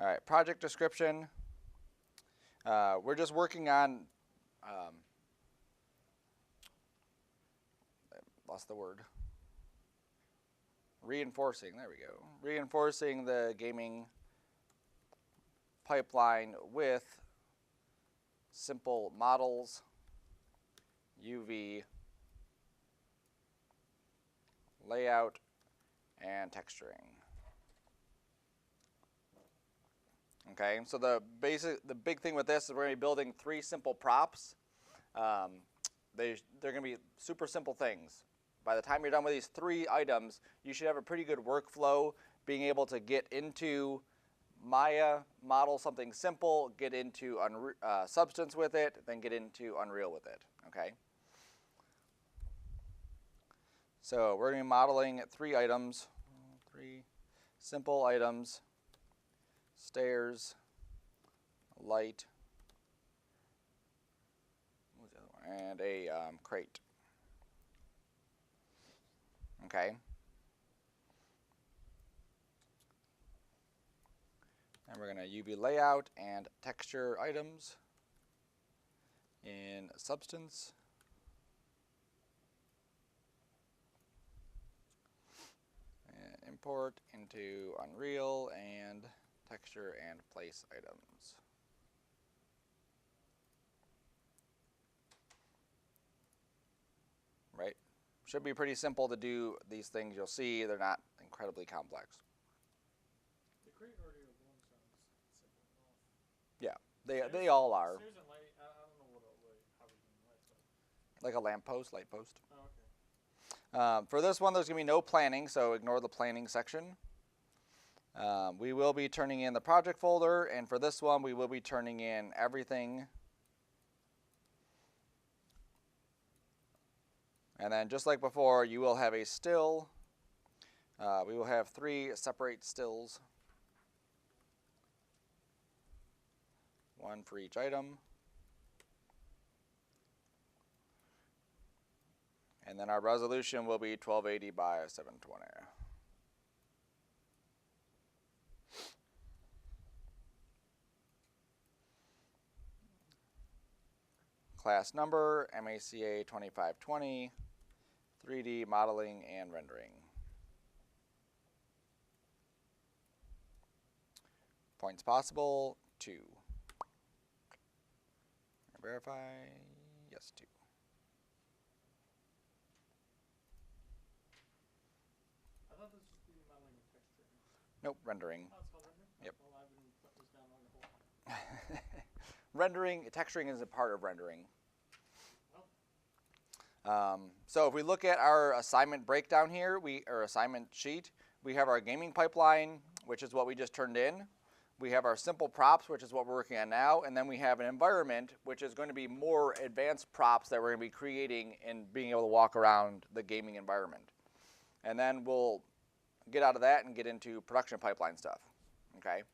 All right, project description. We're just working on, lost the word, reinforcing, there we go, reinforcing the gaming pipeline with simple models, UV, layout, and texturing. Okay, so the big thing with this is we're going to be building 3 simple props. They're going to be super simple things. By the time you're done with these 3 items, you should have a pretty good workflow, being able to get into Maya, model something simple, get into Substance with it, then get into Unreal with it. Okay. So we're going to be modeling 3 items, 3 simple items. Stairs, light, what was the other one? And a crate. Okay. And we're going to UV layout and texture items in Substance. And import into Unreal and texture and place items. Right? Should be pretty simple to do these things. You'll see they're not incredibly complex. The crate already alone sounds simple enough. Yeah, they all are. Stairs and light, I don't know how we're doing light, but. Like a lamppost, light post. Oh, okay. For this one, there's going to be no planning, so ignore the planning section. We will be turning in the project folder, and for this one, we will be turning in everything. And then just like before, you will have a still. We will have 3 separate stills. 1 for each item. And then our resolution will be 1280 by 720. Class number, MACA 2520, 3D modeling and rendering. Points possible, 2. Verify, yes, 2. I thought this was the modeling and texturing. Nope, rendering. Oh, it's called rendering? Yep. Well, I've been putting this down wrong the whole time. Rendering, texturing is a part of rendering. So if we look at our assignment breakdown here, or assignment sheet, we have our gaming pipeline, which is what we just turned in. We have our simple props, which is what we're working on now, and then we have an environment, which is going to be more advanced props that we're going to be creating and being able to walk around the gaming environment. And then we'll get out of that and get into production pipeline stuff. Okay.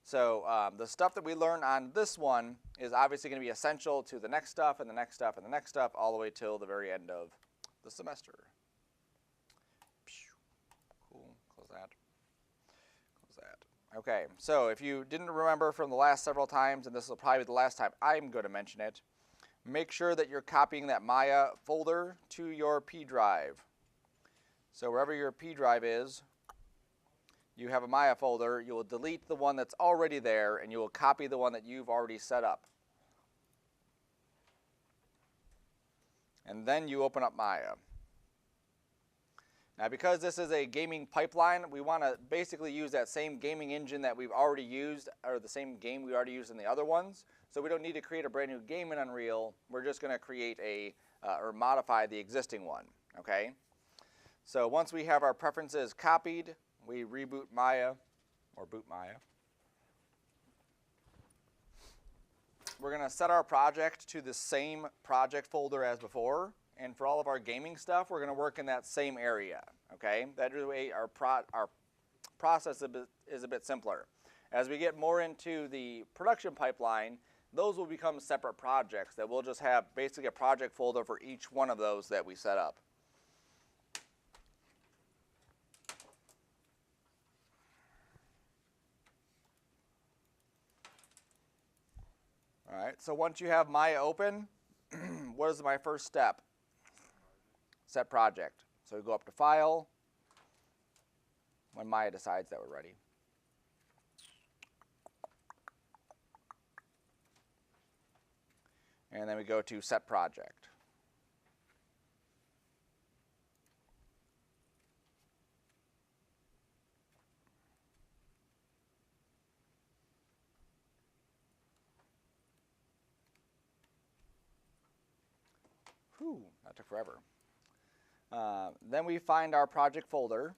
So the stuff that we learn on this one is obviously going to be essential to the next stuff and the next stuff and the next stuff all the way till the very end of the semester. Cool, close that. Close that. Okay, so if you didn't remember from the last several times, and this will probably be the last time I'm going to mention it, make sure that you're copying that Maya folder to your P drive. So wherever your P drive is, you have a Maya folder, you will delete the one that's already there, and you will copy the one that you've already set up. And then you open up Maya. Now because this is a gaming pipeline, we want to basically use that same gaming engine that we've already used, or the same game we already used in the other ones. So we don't need to create a brand new game in Unreal. We're just going to create or modify the existing one, okay? So once we have our preferences copied, we reboot Maya, or boot Maya. We're going to set our project to the same project folder as before. And for all of our gaming stuff, we're going to work in that same area. Okay? That way our process is a bit simpler. As we get more into the production pipeline, those will become separate projects that we'll just have basically a project folder for each one of those that we set up. All right, so once you have Maya open, what is my first step? Set project. So we go up to File when Maya decides that we're ready. And then we go to Set Project. Whew, that took forever. Then we find our project folder.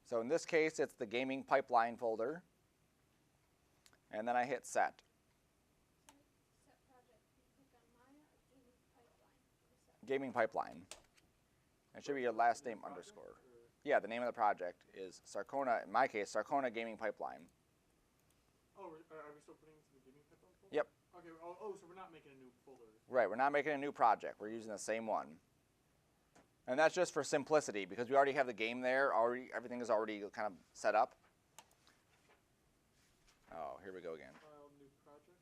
So in this case, it's the gaming pipeline folder. And then I hit Set. Set project. You click on Maya or gaming pipeline? Gaming pipeline. It should be your last name underscore. Yeah, the name of the project is Sarcona, in my case, Sarcona Gaming Pipeline. Oh, are we still putting this in the gaming pipeline folder? Yep. Okay. So we're not making a new folder. Right, we're not making a new project. We're using the same one. And that's just for simplicity because we already have the game there. Everything is already kind of set up. Oh, here we go again. File new project.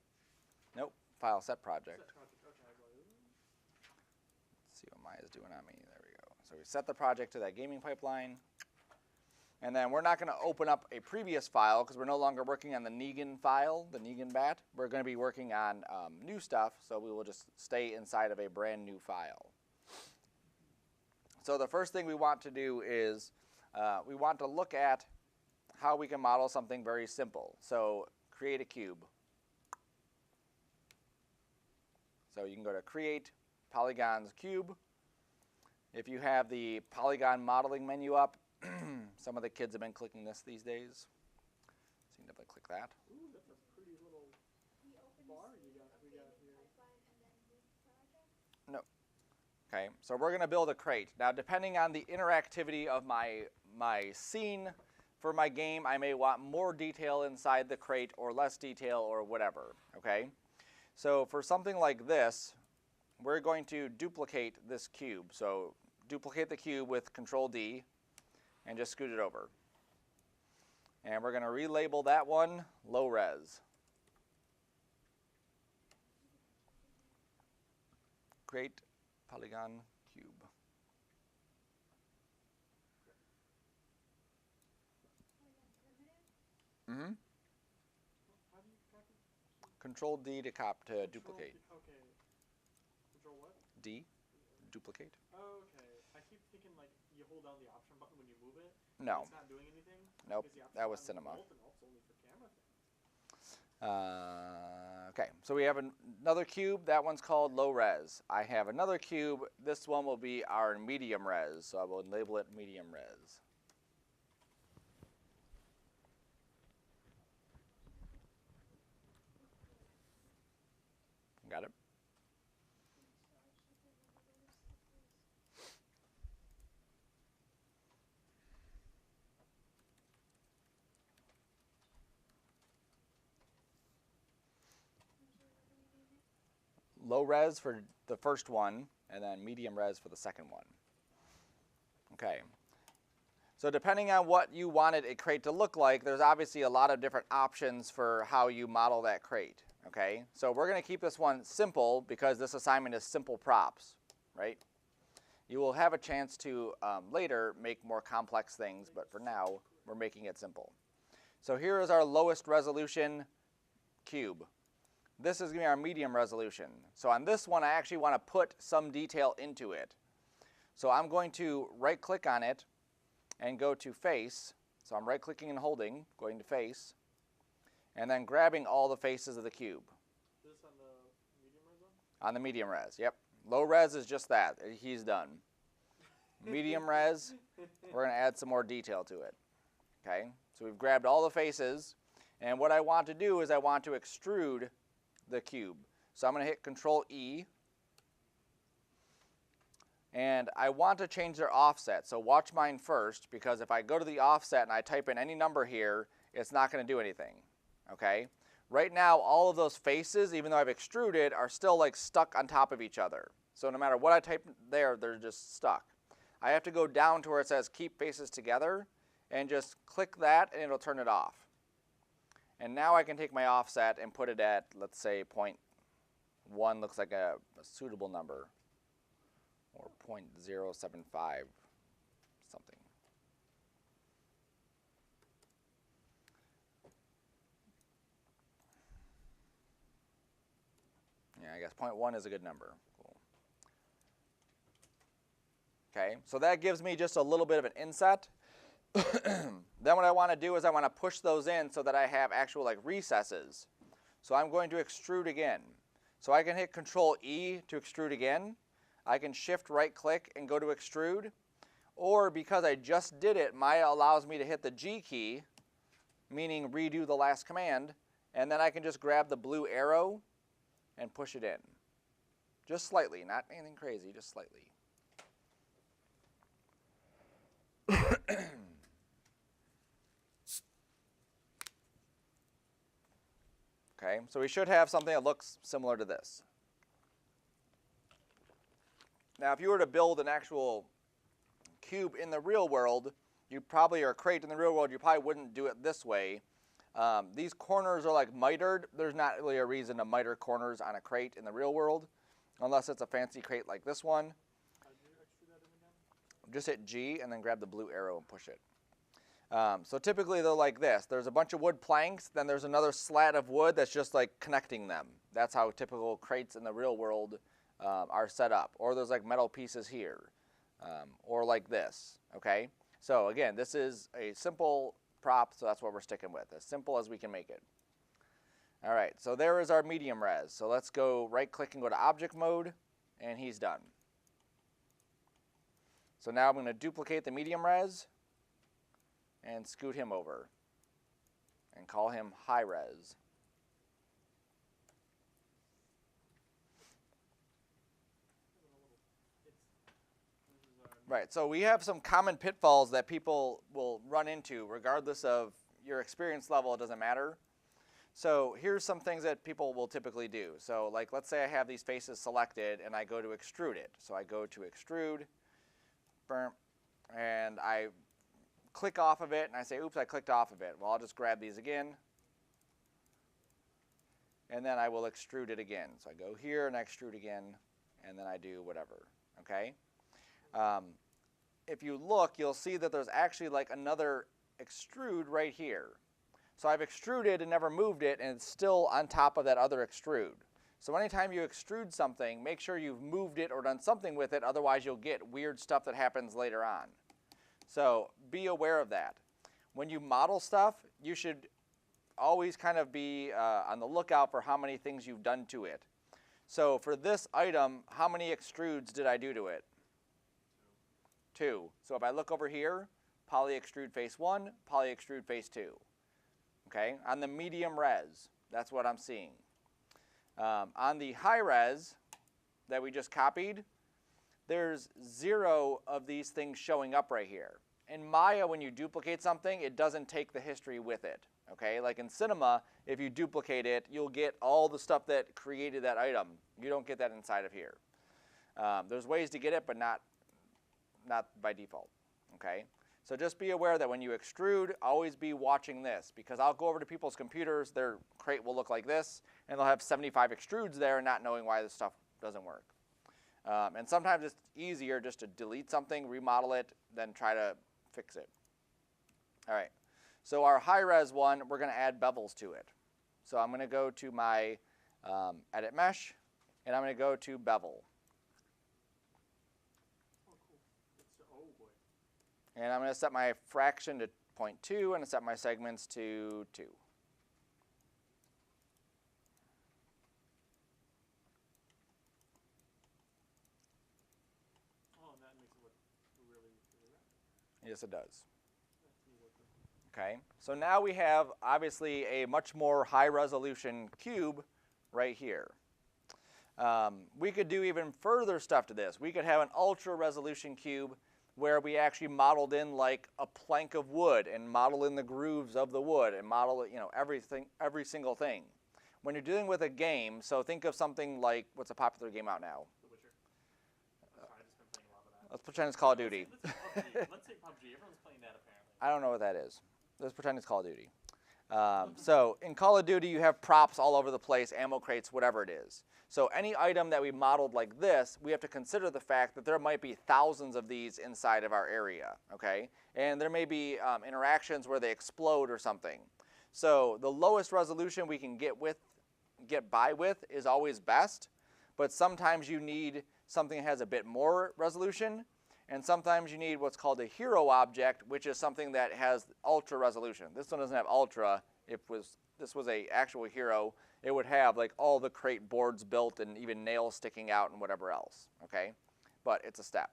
Nope, File Set Project. Set project. Okay, I got it. Let's see what Maya's doing on me. There we go. So we set the project to that gaming pipeline. And then we're not going to open up a previous file because we're no longer working on the Negan file, the Negan bat. We're going to be working on new stuff, so we will just stay inside of a brand new file. So the first thing we want to do is we want to look at how we can model something very simple. So create a cube. So you can go to Create, Polygons, Cube. If you have the polygon modeling menu up, some of the kids have been clicking this these days. So you can definitely click that. Ooh, that's a pretty little bar we got here. No. Okay, so we're going to build a crate. Now, depending on the interactivity of my scene for my game, I may want more detail inside the crate or less detail or whatever, okay? So for something like this, we're going to duplicate this cube. So duplicate the cube with Control-D and just scoot it over. And we're going to relabel that one low res. Create polygon cube. Mm-hmm. How do you copy? Control-D to duplicate. Okay. Control what? D, duplicate. Okay. I keep thinking like you hold down the option button when you move it. No. It's not doing anything. Nope, Because the option that was button is cinema. Alt and Alt's only for camera things. Okay, so we have another cube. That one's called low res. I have another cube. This one will be our medium res, so I will label it medium res. Got it? Low res for the first one, and then medium res for the second one. Okay. So depending on what you wanted a crate to look like, there's obviously a lot of different options for how you model that crate. Okay. So we're going to keep this one simple because this assignment is simple props, right? You will have a chance to later make more complex things, but for now, we're making it simple. So here is our lowest resolution cube. This is going to be our medium resolution. So on this one, I actually want to put some detail into it. So I'm going to right-click on it and go to Face. So I'm right-clicking and holding, going to Face, and then grabbing all the faces of the cube. Is this on the medium res one? On the medium res, yep. Low res is just that. He's done. Medium res, we're going to add some more detail to it. Okay, so we've grabbed all the faces, and what I want to do is I want to extrude the cube. So I'm going to hit Control-E, and I want to change their offset. So watch mine first, because if I go to the offset and I type in any number here, it's not going to do anything. Okay? Right now, all of those faces, even though I've extruded, are still like stuck on top of each other. So no matter what I type there, they're just stuck. I have to go down to where it says Keep Faces Together, and just click that, and it'll turn it off. And now I can take my offset and put it at, let's say, 0.5. 1 looks like a suitable number, or 0.075 something. Yeah, I guess 0.1 is a good number. Cool. Okay, so that gives me just a little bit of an inset. Then what I want to do is I want to push those in so that I have actual like recesses. So I'm going to extrude again. So I can hit Control E to extrude again. I can shift right click and go to extrude. Or because I just did it, Maya allows me to hit the G key, meaning redo the last command, and then I can just grab the blue arrow and push it in. Just slightly, not anything crazy, just slightly. Okay, so we should have something that looks similar to this. Now, if you were to build an actual cube in the real world, you probably, or a crate in the real world, you probably wouldn't do it this way. These corners are like mitered. There's not really a reason to miter corners on a crate in the real world, unless it's a fancy crate like this one. How did you extrude that in again? Just hit G and then grab the blue arrow and push it. So typically they're like this. There's a bunch of wood planks, then there's another slat of wood that's just like connecting them. That's how typical crates in the real world are set up. Or there's like metal pieces here, or like this, okay? So again, this is a simple prop, so that's what we're sticking with, as simple as we can make it. All right, so there is our medium res. So let's go right click and go to object mode, and he's done. So now I'm going to duplicate the medium res and scoot him over and call him high res. Right, so we have some common pitfalls that people will run into regardless of your experience level, it doesn't matter. So here's some things that people will typically do. So like let's say I have these faces selected and I go to extrude it. So I go to extrude, and I click off of it and I say, oops, I clicked off of it. Well, I'll just grab these again, and then I will extrude it again. So I go here and I extrude again, and then I do whatever, okay? If you look, you'll see that there's actually like another extrude right here. So I've extruded and never moved it, and it's still on top of that other extrude. So anytime you extrude something, make sure you've moved it or done something with it, otherwise you'll get weird stuff that happens later on. So be aware of that. When you model stuff, you should always kind of be on the lookout for how many things you've done to it. So for this item, how many extrudes did I do to it? 2. So if I look over here, poly extrude face 1, poly extrude face 2. Okay, on the medium res, that's what I'm seeing. On the high res that we just copied, there's 0 of these things showing up right here. In Maya, when you duplicate something, it doesn't take the history with it. Okay, like in Cinema, if you duplicate it, you'll get all the stuff that created that item. You don't get that inside of here. There's ways to get it, but not by default. Okay, so just be aware that when you extrude, always be watching this, because I'll go over to people's computers, their crate will look like this, and they'll have 75 extrudes there, not knowing why this stuff doesn't work. And sometimes it's easier just to delete something, remodel it, than try to fix it. All right, so our high-res one, we're going to add bevels to it. So I'm going to go to my Edit Mesh, and I'm going to go to Bevel. Oh, cool. Oh, boy. And I'm going to set my fraction to 0.2, and set my segments to 2. Oh, and that makes it look really, really rapid. Yes, it does. That's neat looking. Okay, so now we have obviously a much more high resolution cube right here. We could do even further stuff to this. We could have an ultra resolution cube where we actually modeled in like a plank of wood and model in the grooves of the wood and model, you know, everything, every single thing. When you're dealing with a game, so think of something like, what's a popular game out now? The Witcher. I just been playing a lot of that. Let's pretend it's Call of Duty. Let's say PUBG. Everyone's playing that apparently. I don't know what that is. Let's pretend it's Call of Duty. So in Call of Duty, you have props all over the place, ammo crates, whatever it is. So any item that we modeled like this, we have to consider the fact that there might be thousands of these inside of our area, okay? And there may be interactions where they explode or something. So the lowest resolution we can get by with is always best, but sometimes you need something that has a bit more resolution, and sometimes you need what's called a hero object, which is something that has ultra resolution. This one doesn't have ultra. If this was a actual hero, it would have like all the crate boards built and even nails sticking out and whatever else, okay? But it's a step.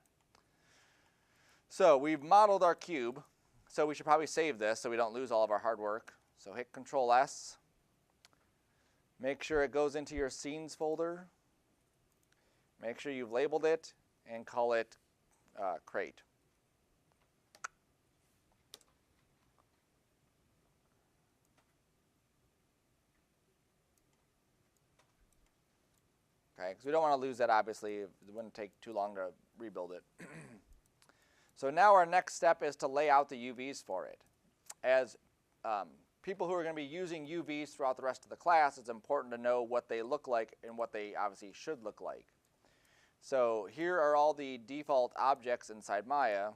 So we've modeled our cube, so we should probably save this so we don't lose all of our hard work. So hit Control S. Make sure it goes into your scenes folder. Make sure you've labeled it and call it crate. Okay, because we don't want to lose that, obviously. It wouldn't take too long to rebuild it. So now our next step is to lay out the UVs for it. As people who are going to be using UVs throughout the rest of the class, it's important to know what they look like and what they obviously should look like. So here are all the default objects inside Maya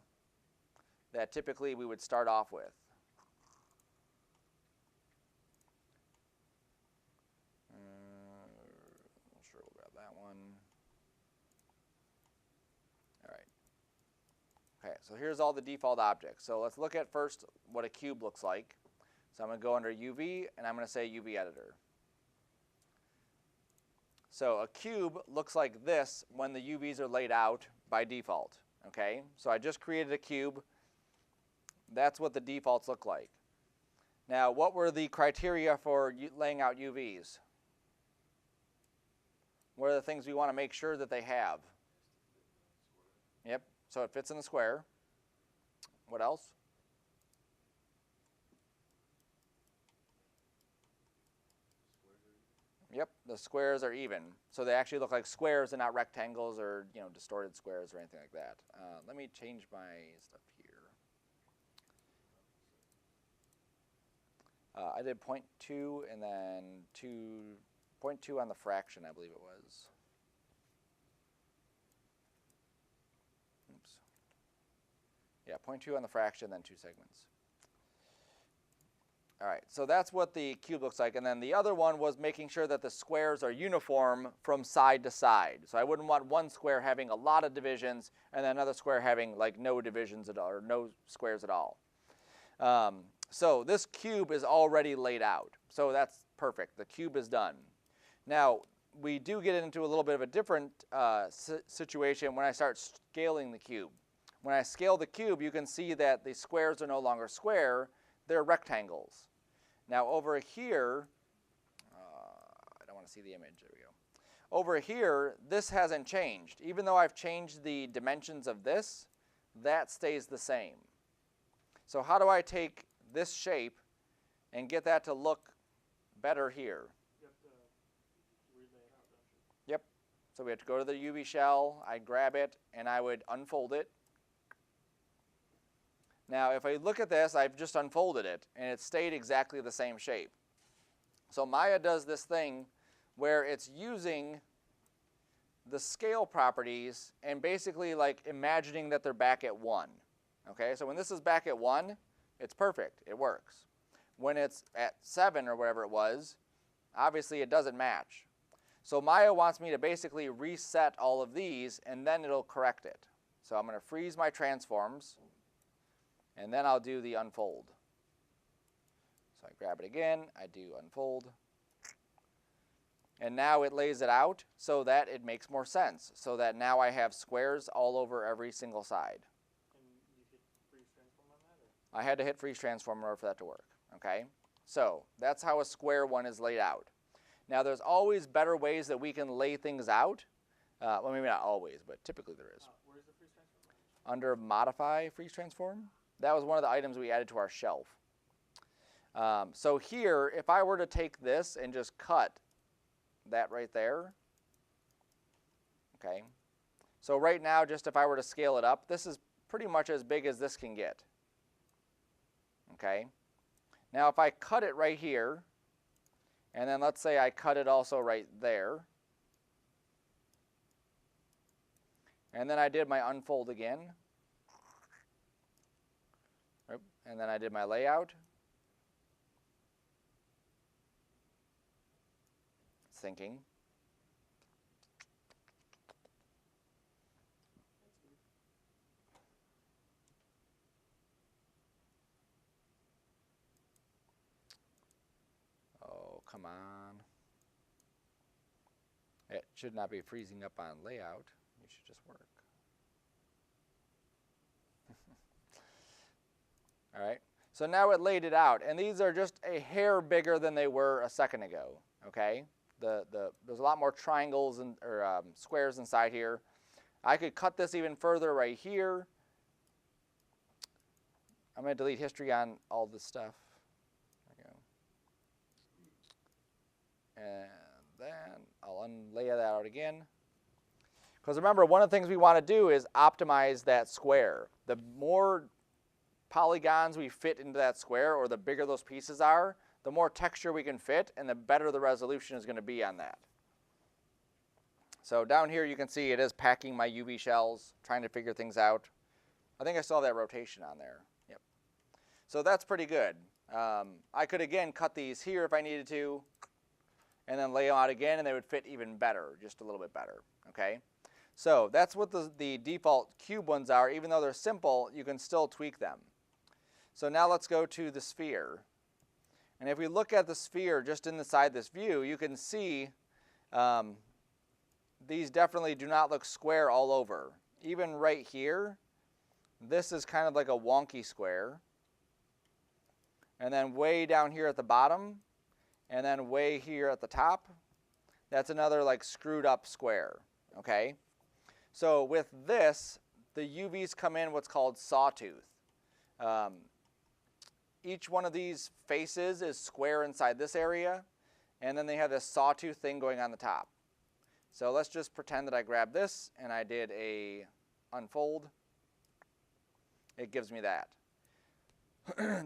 that typically we would start off with. Sure, we'll grab that one. All right. Okay, so here's all the default objects. So let's look at first what a cube looks like. So I'm going to go under UV, and I'm going to say UV editor. So a cube looks like this when the UVs are laid out by default, okay? So I just created a cube. That's what the defaults look like. Now, what were the criteria for laying out UVs? What are the things we want to make sure that they have? Yep, so it fits in the square. What else? Yep, the squares are even. So they actually look like squares and not rectangles or, you know, distorted squares or anything like that. Let me change my stuff here. I did 0.2 and then 0.2 on the fraction, I believe it was. Oops. Yeah, 0.2 on the fraction, then 2 segments. All right, so that's what the cube looks like. And then the other one was making sure that the squares are uniform from side to side. So I wouldn't want one square having a lot of divisions and then another square having like no divisions at all or no squares at all. So this cube is already laid out. So that's perfect. The cube is done. Now, we do get into a little bit of a different situation when I start scaling the cube. When I scale the cube, you can see that the squares are no longer square. They're rectangles. Now over here, I don't want to see the image, there we go. Over here, this hasn't changed. Even though I've changed the dimensions of this, that stays the same. So how do I take this shape and get that to look better here? You have to relay it out, don't you? Yep. So we have to go to the UV shell, I'd grab it, and I would unfold it. Now, if I look at this, I've just unfolded it, and it stayed exactly the same shape. So Maya does this thing where it's using the scale properties and basically like imagining that they're back at 1. Okay, so when this is back at 1, it's perfect. It works. When it's at 7 or whatever it was, obviously it doesn't match. So Maya wants me to basically reset all of these, and then it'll correct it. So I'm going to freeze my transforms. And then I'll do the unfold. So I grab it again, I do unfold. And now it lays it out so that it makes more sense. So that now I have squares all over every single side. And you hit freeze transform on that? Or? I had to hit freeze transform in order for that to work. Okay? So that's how a square one is laid out. Now there's always better ways that we can lay things out. Well, maybe not always, but typically there is. Where's the freeze transform? Under modify freeze transform. That was one of the items we added to our shelf. So here, if I were to take this and just cut that right there, okay. So right now, just if I were to scale it up, this is pretty much as big as this can get. Okay. Now if I cut it right here, and then let's say I cut it also right there, And then I did my unfold again. And then I did my layout. Thinking. Oh, come on. It should not be freezing up on layout. It should just work. All right. So now it laid it out, and these are just a hair bigger than they were a second ago. Okay. There's a lot more triangles or squares inside here. I could cut this even further right here. I'm going to delete history on all this stuff. There we go. And then I'll unlay that out again. Because remember, one of the things we want to do is optimize that square. The more polygons we fit into that square, or the bigger those pieces are, the more texture we can fit, and the better the resolution is going to be on that. So down here you can see it is packing my UV shells, trying to figure things out. I think I still have that rotation on there. Yep. So that's pretty good. I could again cut these here if I needed to, and then lay them out again, and they would fit even better, just a little bit better. Okay. So that's what the default cube ones are. Even though they're simple, you can still tweak them. So now let's go to the sphere. And if we look at the sphere just inside this view, you can see these definitely do not look square all over. Even right here, this is kind of like a wonky square. And then way down here at the bottom, and then way here at the top, that's another like screwed up square. Okay? So with this, the UVs come in what's called sawtooth. Each one of these faces is square inside this area, and then they have this sawtooth thing going on the top. So let's just pretend that I grabbed this and I did a unfold. It gives me that.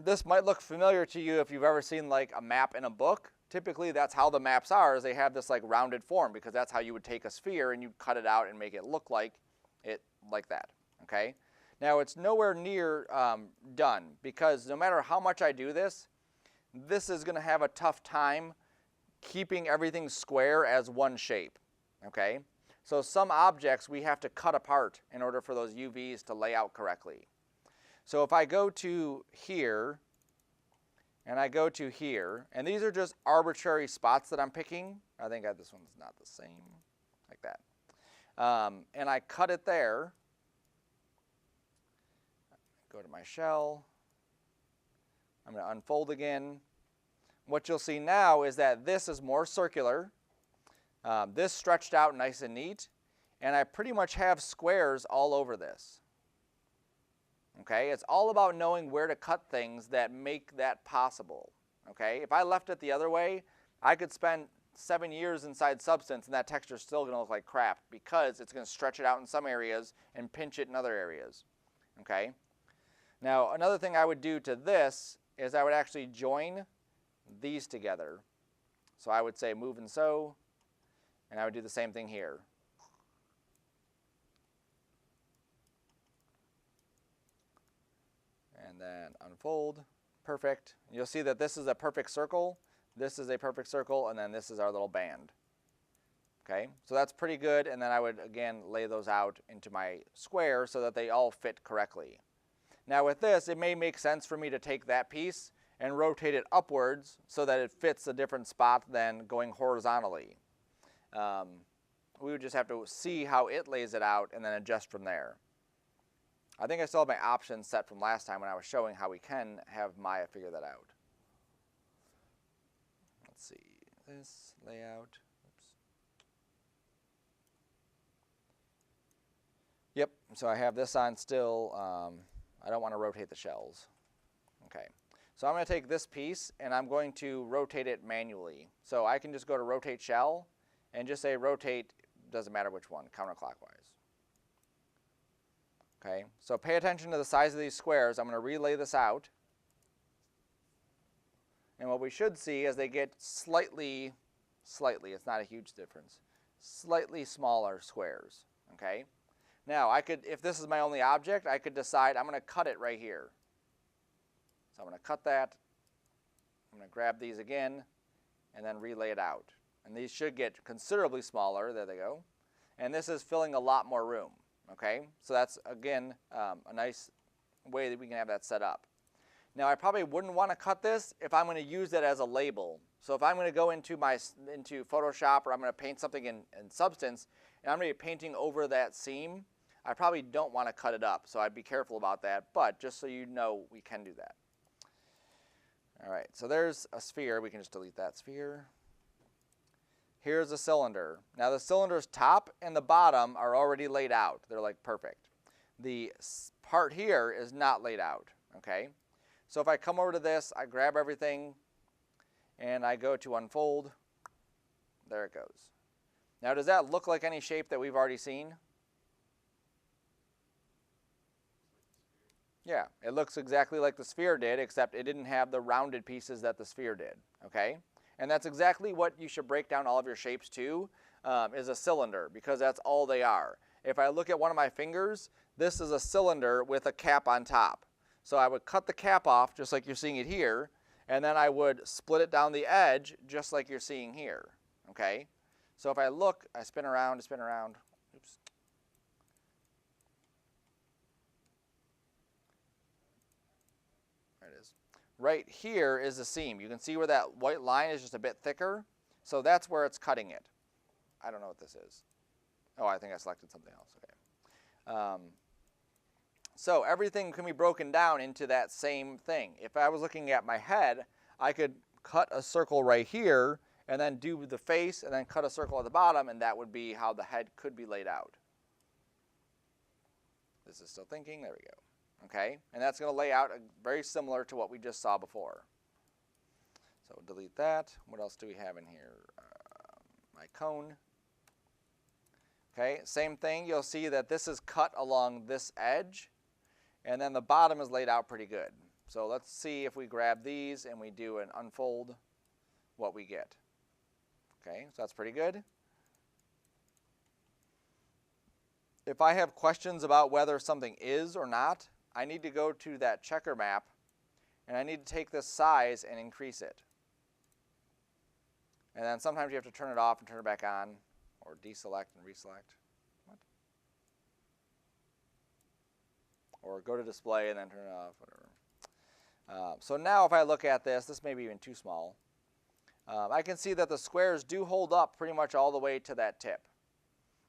This might look familiar to you if you've ever seen like a map in a book. Typically that's how the maps are, is they have this like rounded form, because that's how you would take a sphere and you'd cut it out and make it look like it like that. Okay? Now it's nowhere near done, because no matter how much I do this, this is going to have a tough time keeping everything square as one shape. Okay? So some objects we have to cut apart in order for those UVs to lay out correctly. So if I go to here, and I go to here, and these are just arbitrary spots that I'm picking. I think this one's not the same, like that. And I cut it there. Go to my shell. I'm going to unfold again. What you'll see now is that this is more circular. This stretched out nice and neat. And I pretty much have squares all over this. Okay, it's all about knowing where to cut things that make that possible. Okay, if I left it the other way, I could spend 7 years inside Substance and that texture is still going to look like crap, because it's going to stretch it out in some areas and pinch it in other areas. Okay, now another thing I would do to this is I would actually join these together. So I would say move and so, and I would do the same thing here. And then unfold. Perfect. You'll see that this is a perfect circle, this is a perfect circle, and then this is our little band. Okay, so that's pretty good, and then I would again lay those out into my square so that they all fit correctly. Now with this, it may make sense for me to take that piece and rotate it upwards so that it fits a different spot than going horizontally. We would just have to see how it lays it out and then adjust from there. I think I still have my options set from last time when I was showing how we can have Maya figure that out. Let's see, this layout. Oops. Yep, so I have this on still. I don't want to rotate the shells. Okay, so I'm going to take this piece and I'm going to rotate it manually. So I can just go to rotate shell and just say rotate, doesn't matter which one, counterclockwise. Okay, so pay attention to the size of these squares. I'm going to relay this out. And what we should see is they get slightly, it's not a huge difference, slightly smaller squares. Okay, Now, I could, if this is my only object, I could decide I'm going to cut it right here. So I'm going to cut that. I'm going to grab these again and then relay it out. And these should get considerably smaller. There they go. And this is filling a lot more room. Okay, so that's, again, a nice way that we can have that set up. Now, I probably wouldn't want to cut this if I'm going to use it as a label. So if I'm going to go into Photoshop, or I'm going to paint something in Substance, and I'm going to be painting over that seam, I probably don't want to cut it up. So I'd be careful about that. But just so you know, we can do that. All right, so there's a sphere. We can just delete that sphere. Here's a cylinder. Now the cylinder's top and the bottom are already laid out. They're like perfect. The part here is not laid out, okay? So if I come over to this, I grab everything, and I go to unfold. There it goes. Now does that look like any shape that we've already seen? Yeah, it looks exactly like the sphere did, except it didn't have the rounded pieces that the sphere did, okay? And that's exactly what you should break down all of your shapes to, is a cylinder, because that's all they are. If I look at one of my fingers, this is a cylinder with a cap on top. So I would cut the cap off, just like you're seeing it here, and then I would split it down the edge, just like you're seeing here, okay? So if I look, I spin around, oops. There it is. Right here is the seam. You can see where that white line is just a bit thicker. So that's where it's cutting it. I don't know what this is. Oh, I think I selected something else. Okay. So everything can be broken down into that same thing. If I was looking at my head, I could cut a circle right here and then do the face and then cut a circle at the bottom, and that would be how the head could be laid out. This is still thinking. There we go. Okay, and that's going to lay out very similar to what we just saw before. So delete that. What else do we have in here? My cone. Okay, same thing. You'll see that this is cut along this edge, and then the bottom is laid out pretty good. So let's see if we grab these and we do an unfold, what we get. Okay, so that's pretty good. If I have questions about whether something is or not, I need to go to that checker map, and I need to take this size and increase it. And then sometimes you have to turn it off and turn it back on, or deselect and reselect. What? Or go to display and then turn it off, whatever. So now if I look at this may be even too small. I can see that the squares do hold up pretty much all the way to that tip.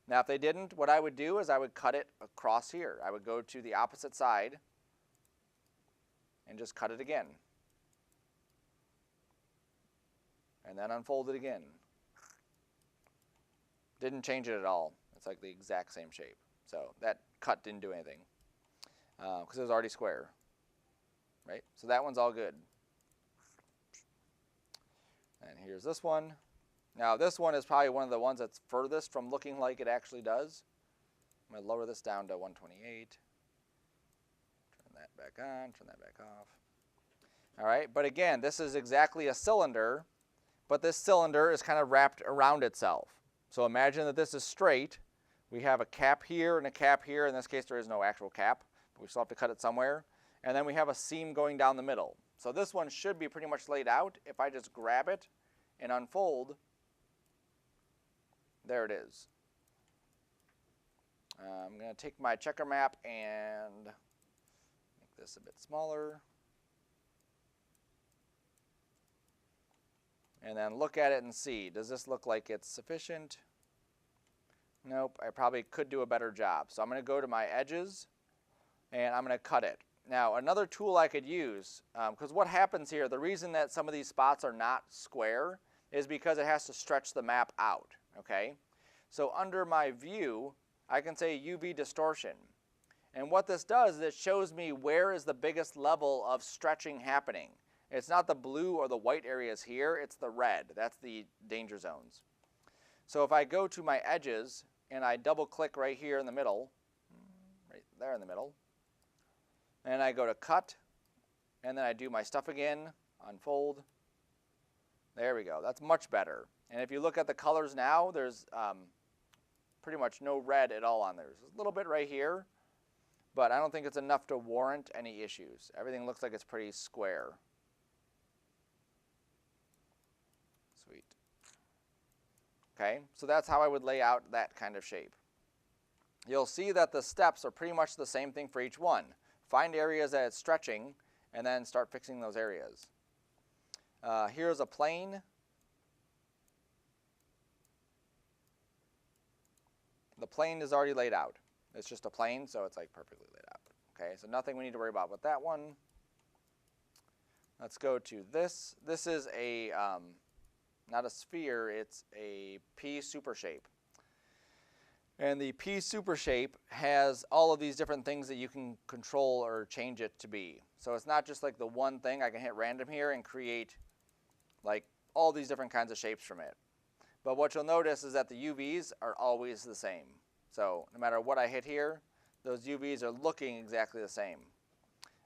Now, if they didn't, what I would do is I would cut it across here. I would go to the opposite side and just cut it again. And then unfold it again. Didn't change it at all. It's like the exact same shape. So that cut didn't do anything because it was already square, right? So that one's all good. And here's this one. Now this one is probably one of the ones that's furthest from looking like it actually does. I'm going to lower this down to 128. Turn that back on, turn that back off. All right, but again, this is exactly a cylinder, but this cylinder is kind of wrapped around itself. So imagine that this is straight. We have a cap here and a cap here. In this case, there is no actual cap, but we still have to cut it somewhere. And then we have a seam going down the middle. So this one should be pretty much laid out. If I just grab it and unfold, there it is. I'm going to take my checker map and make this a bit smaller. And then look at it and see, does this look like it's sufficient? Nope, I probably could do a better job. So I'm going to go to my edges and I'm going to cut it. Now another tool I could use, because what happens here, the reason that some of these spots are not square is because it has to stretch the map out, okay? So under my view, I can say UV distortion. And what this does is it shows me where is the biggest level of stretching happening. It's not the blue or the white areas here, it's the red. That's the danger zones. So if I go to my edges and I double click right here in the middle, right there in the middle, and I go to cut, and then I do my stuff again, unfold. There we go, that's much better. And if you look at the colors now, there's pretty much no red at all on there. There's a little bit right here, but I don't think it's enough to warrant any issues. Everything looks like it's pretty square. Sweet. Okay, so that's how I would lay out that kind of shape. You'll see that the steps are pretty much the same thing for each one. Find areas that it's stretching, and then start fixing those areas. Here's a plane. The plane is already laid out. It's just a plane, so it's like perfectly laid out. Okay, so nothing we need to worry about with that one. Let's go to this. This is a, not a sphere, it's a P super shape. And the P super shape has all of these different things that you can control or change it to be. So it's not just like the one thing. I can hit random here and create like all these different kinds of shapes from it. But what you'll notice is that the UVs are always the same. So no matter what I hit here, those UVs are looking exactly the same.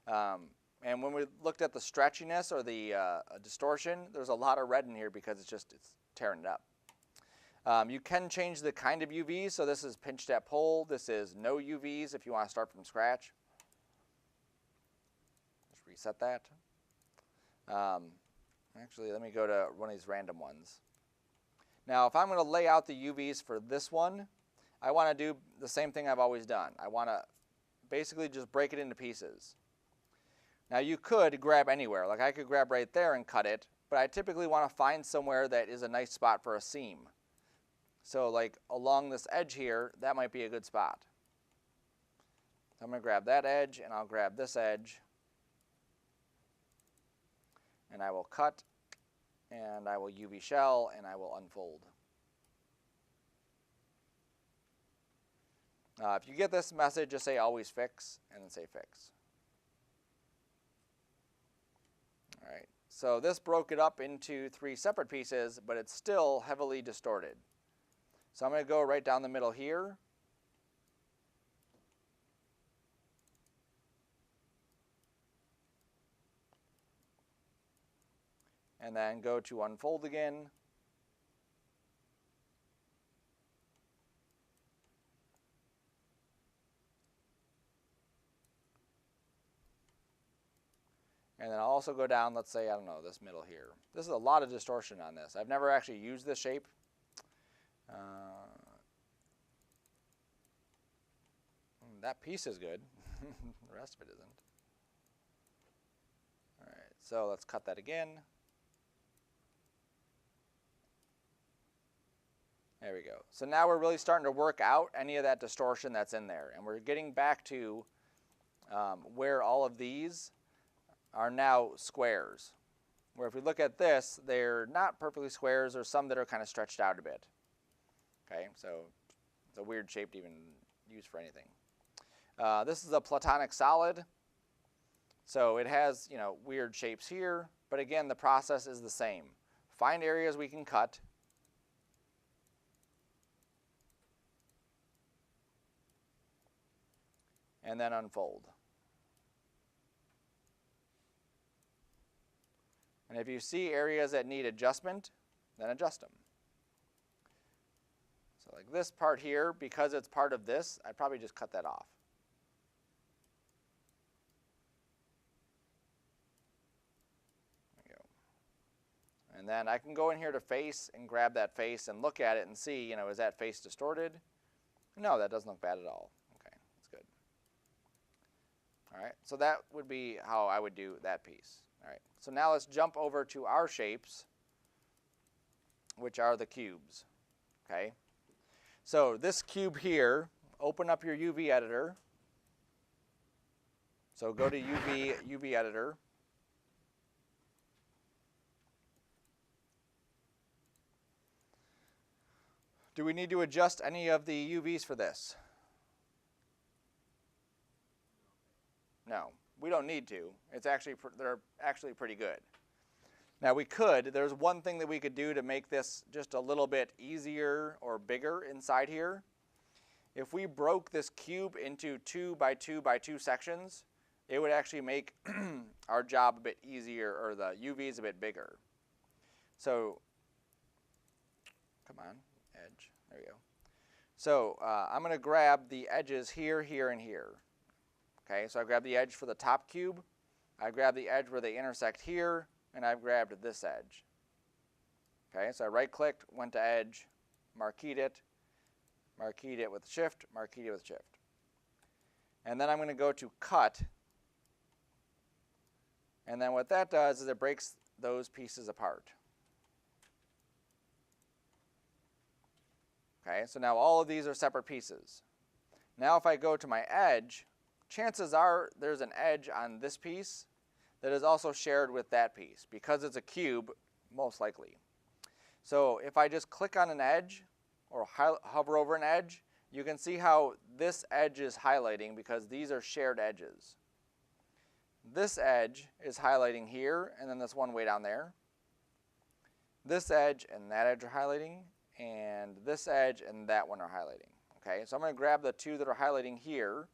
And when we looked at the stretchiness or the distortion, there's a lot of red in here because it's tearing it up. You can change the kind of UVs. So this is pinched at pole. This is no UVs if you want to start from scratch. Just reset that. Actually, let me go to one of these random ones. Now, if I'm going to lay out the UVs for this one, I want to do the same thing I've always done. I want to basically just break it into pieces. Now, you could grab anywhere. Like I could grab right there and cut it, but I typically want to find somewhere that is a nice spot for a seam. So like along this edge here, that might be a good spot. So I'm going to grab that edge, and I'll grab this edge. And I will cut, and I will UV shell, and I will unfold. If you get this message, just say always fix, and then say fix. All right, so this broke it up into 3 separate pieces, but it's still heavily distorted. So I'm going to go right down the middle here. And then go to unfold again. And then I'll also go down, let's say, I don't know, this middle here. This is a lot of distortion on this. I've never actually used this shape. That piece is good. The rest of it isn't. All right, so let's cut that again. There we go. So now we're really starting to work out any of that distortion that's in there. And we're getting back to where all of these are now squares. Where if we look at this, they're not perfectly squares. There's some that are kind of stretched out a bit. Okay, so it's a weird shape to even use for anything. This is a platonic solid. So it has, weird shapes here. But again, the process is the same. Find areas we can cut. And then unfold. And if you see areas that need adjustment, then adjust them. So like this part here, because it's part of this, I'd probably just cut that off. There we go. And then I can go in here to face and grab that face and look at it and see, is that face distorted? No, that doesn't look bad at all. Okay, that's good. All right, so that would be how I would do that piece. All right, so now let's jump over to our shapes, which are the cubes. Okay, so this cube here, open up your UV editor. So go to UV editor. Do we need to adjust any of the UVs for this? No, we don't need to. They're actually pretty good. Now we could, there's one thing that we could do to make this just a little bit easier or bigger inside here. If we broke this cube into 2 by 2 by 2 sections, it would actually make our job a bit easier, or the UVs a bit bigger. So, come on, edge, there we go. So I'm going to grab the edges here, here, and here. Okay, so I grabbed the edge for the top cube. I grabbed the edge where they intersect here, and I've grabbed this edge. Okay, so I right-clicked, went to edge, marqueed it with shift, marqueed it with shift. And then I'm going to go to cut. And then what that does is it breaks those pieces apart. Okay, so now all of these are separate pieces. Now if I go to my edge, chances are there's an edge on this piece that is also shared with that piece. Because it's a cube, most likely. So if I just click on an edge or hover over an edge, you can see how this edge is highlighting because these are shared edges. This edge is highlighting here, and then this one way down there. This edge and that edge are highlighting, and this edge and that one are highlighting. Okay, so I'm going to grab the two that are highlighting here,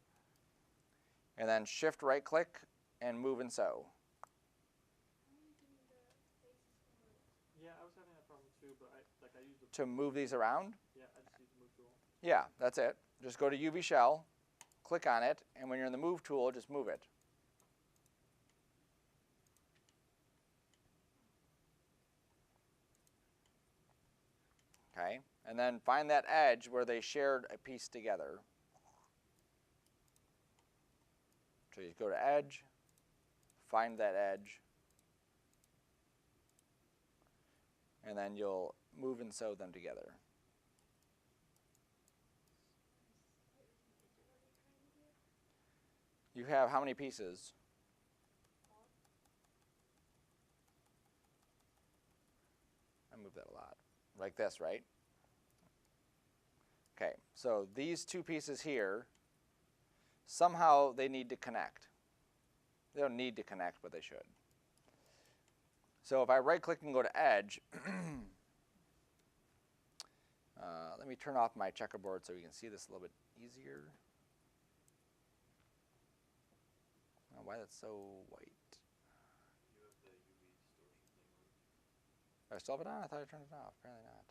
and then shift right click and move and sew. Yeah, I was having that problem too, but I used the To move these around? yeah, I just used the move tool. Yeah, that's it. Just go to UV shell, click on it, and when you're in the move tool, just move it. Okay, and then find that edge where they shared a piece together. So you go to edge, find that edge, and then you'll move and sew them together. You have how many pieces? I move that a lot. Like this, right? Okay, so these two pieces here, somehow they need to connect. They don't need to connect, but they should. So if I right-click and go to edge, let me turn off my checkerboard so you can see this a little bit easier. Oh, why that's so white? You have the UV distortion thing on. I still have it on? I thought I turned it off. Apparently not.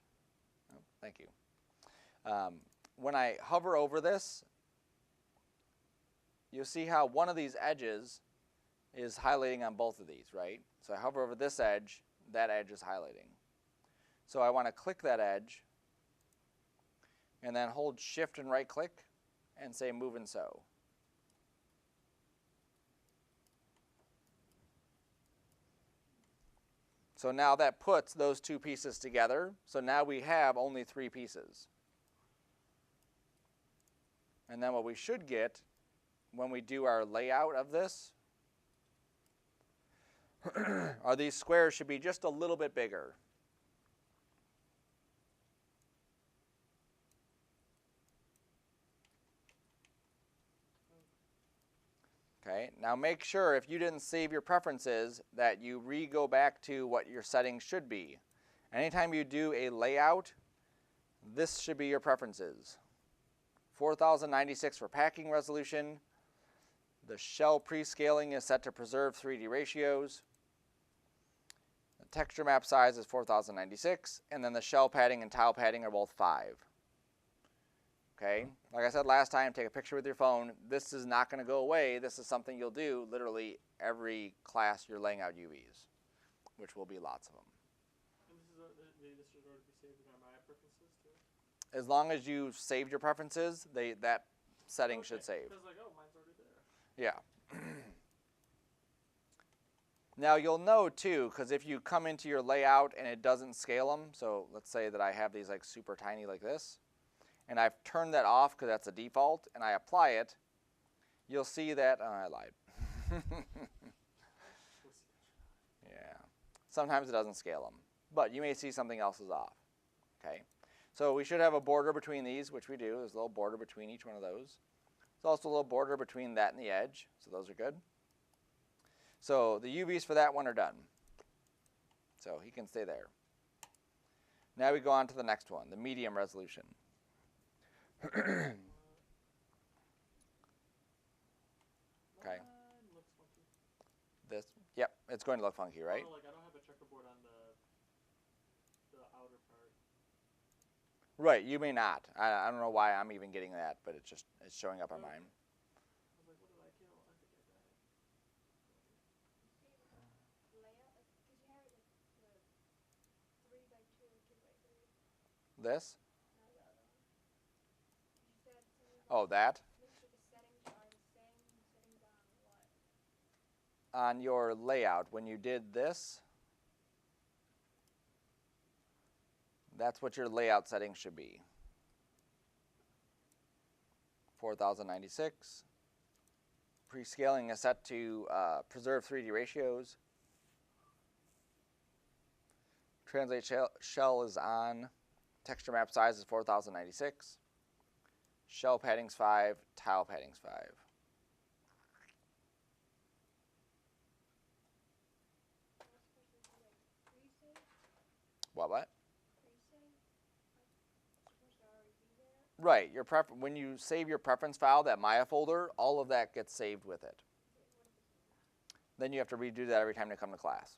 Oh, thank you. When I hover over this, you'll see how one of these edges is highlighting on both of these, right? So I hover over this edge, that edge is highlighting. So I want to click that edge, and then hold shift and right click, and say move and sew. So now that puts those two pieces together. So now we have only 3 pieces. And then what we should get when we do our layout of this are these squares should be just a little bit bigger. Okay, now make sure if you didn't save your preferences that you go back to what your settings should be. Anytime you do a layout, this should be your preferences. 4096 for packing resolution. The shell pre-scaling is set to preserve 3D ratios. The texture map size is 4096, and then the shell padding and tile padding are both 5. Okay, like I said last time, take a picture with your phone. This is not going to go away. This is something you'll do literally every class you're laying out UVs, which will be lots of them. And this should already be saved in my preferences too. As long as you saved your preferences, that setting should save. Because like, oh, mine's already there. Yeah. Now you'll know too, because if you come into your layout and it doesn't scale them, so let's say that I have these like super tiny like this, and I've turned that off because that's a default, and I apply it, you'll see that, I lied. Yeah. Sometimes it doesn't scale them, but you may see something else is off. Okay. So we should have a border between these, which we do. There's a little border between each one of those. There's also a little border between that and the edge, so those are good. So the UVs for that one are done. So he can stay there. Now we go on to the next one, the medium resolution. Okay. Mine looks funky. This, yep, it's going to look funky, right? Oh, like I don't have a checkerboard on the outer part. Right, you may not. I don't know why I'm even getting that, but it's showing up on mine. I was like, what did I kill? I think I got it. Layout, like, because you have it like the 3x2 or 2x3. This? No, the other one. You said something Oh, about that? make sure the settings are the same settings on what? On your layout, when you did this, that's what your layout settings should be. 4096. Prescaling is set to preserve 3D ratios. Translate shell is on. Texture map size is 4096. Shell padding's 5. Tile padding's 5. Am I supposed to do like pre-save? What? Pre-save? Like, supposed to already be there? Right. When you save your preference file, that Maya folder, all of that gets saved with it. Okay, what if it's not? Then you have to redo that every time you come to class.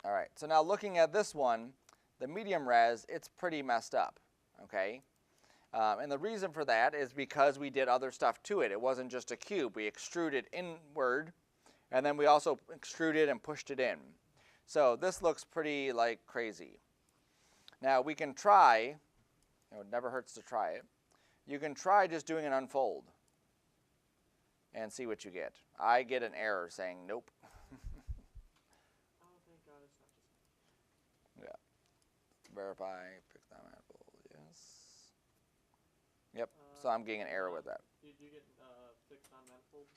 All right, so now looking at this one, the medium res, it's pretty messed up, okay? And the reason for that is because we did other stuff to it. It wasn't just a cube. We extruded inward, and then we also extruded and pushed it in. So this looks pretty like crazy. Now we can try, it never hurts to try it. You can try just doing an unfold and see what you get. I get an error saying nope. Oh, thank God it's not just me. Yeah. Verify, pick that manifold, yes. Yep, so I'm getting an error with that. You get fixed on manifold?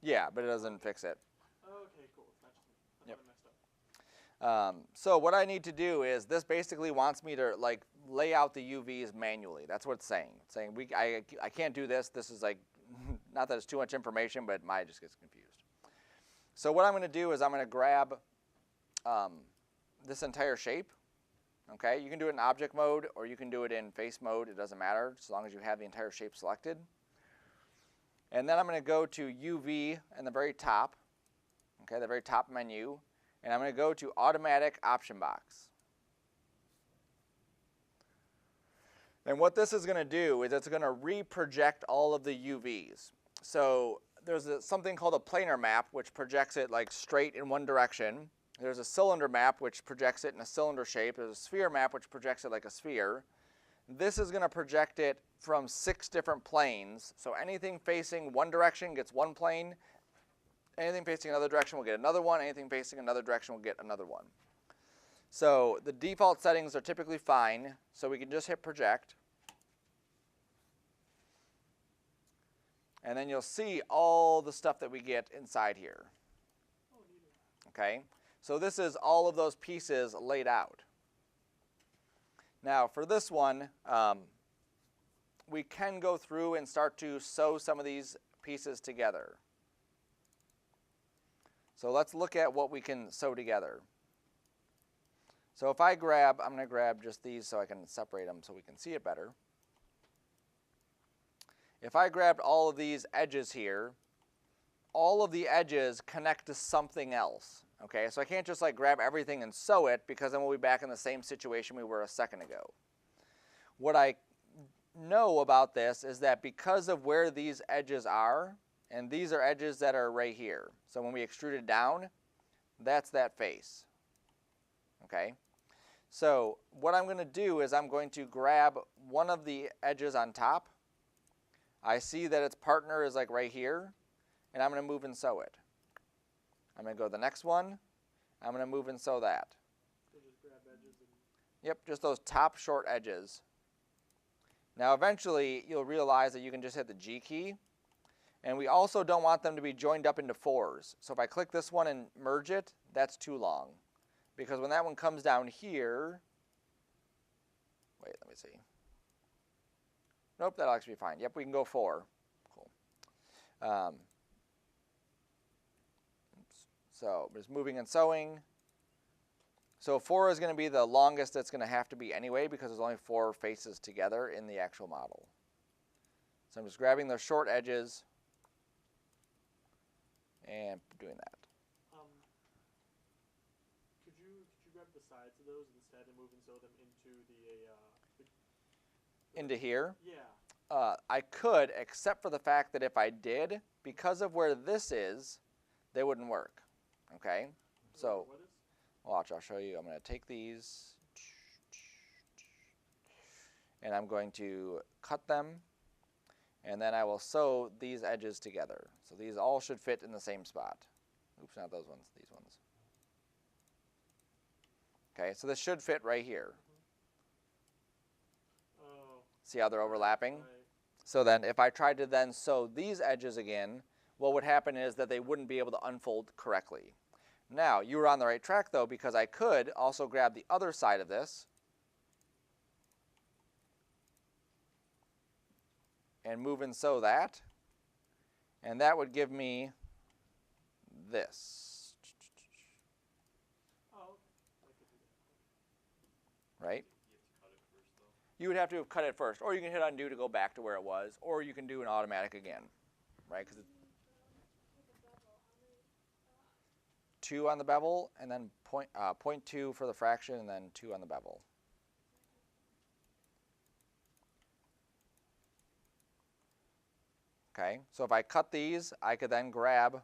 Yeah, but it doesn't fix it. Oh, okay, cool. It's not just me. I Yep. thought I messed up. So what I need to do is this basically wants me to like lay out the UVs manually. That's what it's saying. It's saying I can't do this. This is like, not that it's too much information, but my just gets confused. So what I'm going to do is I'm going to grab this entire shape. Okay, you can do it in object mode or you can do it in face mode. It doesn't matter as long as you have the entire shape selected. And then I'm going to go to UV in the very top. Okay, the very top menu. And I'm going to go to automatic option box. And what this is going to do is it's going to reproject all of the UVs. So there's something called a planar map, which projects it like straight in one direction. There's a cylinder map, which projects it in a cylinder shape. There's a sphere map, which projects it like a sphere. This is going to project it from 6 different planes. So anything facing one direction gets one plane. Anything facing another direction will get another one. Anything facing another direction will get another one. So the default settings are typically fine. So we can just hit project. And then you'll see all the stuff that we get inside here. Okay? So this is all of those pieces laid out. Now for this one, we can go through and start to sew some of these pieces together. So let's look at what we can sew together. So if I'm going to grab just these so I can separate them so we can see it better. If I grabbed all of these edges here, all of the edges connect to something else. Okay, so I can't just like grab everything and sew it because then we'll be back in the same situation we were a second ago. What I know about this is that because of where these edges are, and these are edges that are right here. So when we extrude it down, that's that face. Okay? So what I'm going to do is I'm going to grab one of the edges on top. I see that its partner is like right here, and I'm going to move and sew it. I'm going to go to the next one. I'm going to move and sew that. So just grab edges and... Yep, just those top short edges. Now eventually you'll realize that you can just hit the G key. And we also don't want them to be joined up into 4s. So if I click this one and merge it, that's too long. Because when that one comes down here, wait, let me see. Nope, that'll actually be fine. Yep, we can go 4. Cool. So just moving and sewing. So 4 is going to be the longest it's going to have to be anyway because there's only 4 faces together in the actual model. So I'm just grabbing those short edges and doing that. the sides of those instead and move and sew them into Into here. Yeah. I could, except for the fact that if I did, because of where this is, they wouldn't work. Okay? So, What is? watch, I'll show you. I'm going to take these, and I'm going to cut them, and then I will sew these edges together. So these all should fit in the same spot. Oops, not those ones, these ones. Okay, so this should fit right here. Oh. See how they're overlapping? Right. So then if I tried to then sew these edges again, what would happen is that they wouldn't be able to unfold correctly. Now, you were on the right track though, because I could also grab the other side of this and move and sew that, and that would give me this, Oh, okay. I could do that. right? You have to cut it first, though. You would have to cut it first, or you can hit undo to go back to where it was, or you can do an automatic again, right? Because it's With the bevel, how many 2 on the bevel, and then 0.2 for the fraction, and then 2 on the bevel. Okay, so if I cut these, I could then grab,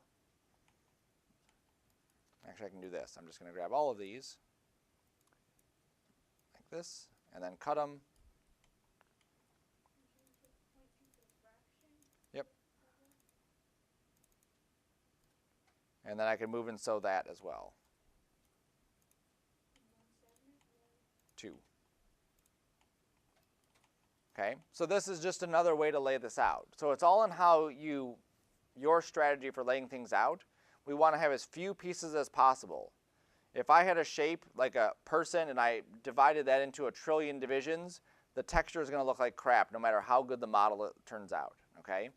actually I can do this. I'm just going to grab all of these, like this, and then cut them. Yep. And then I can move and sew that as well. 2. Okay, so this is just another way to lay this out. So it's all in how your strategy for laying things out. We want to have as few pieces as possible. If I had a shape like a person and I divided that into 1 trillion divisions, the texture is going to look like crap no matter how good the model turns out, okay?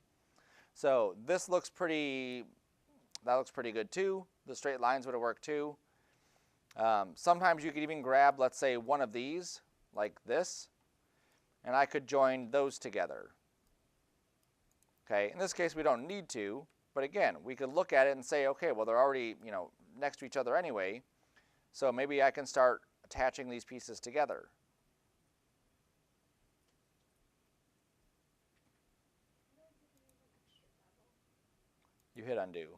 So this looks pretty, that looks pretty good too. The straight lines would have worked too. Sometimes you could even grab, let's say, one of these, like this, and I could join those together. Okay, in this case we don't need to, but again, we could look at it and say, okay, well they're already, next to each other anyway, so maybe I can start attaching these pieces together. You hit undo.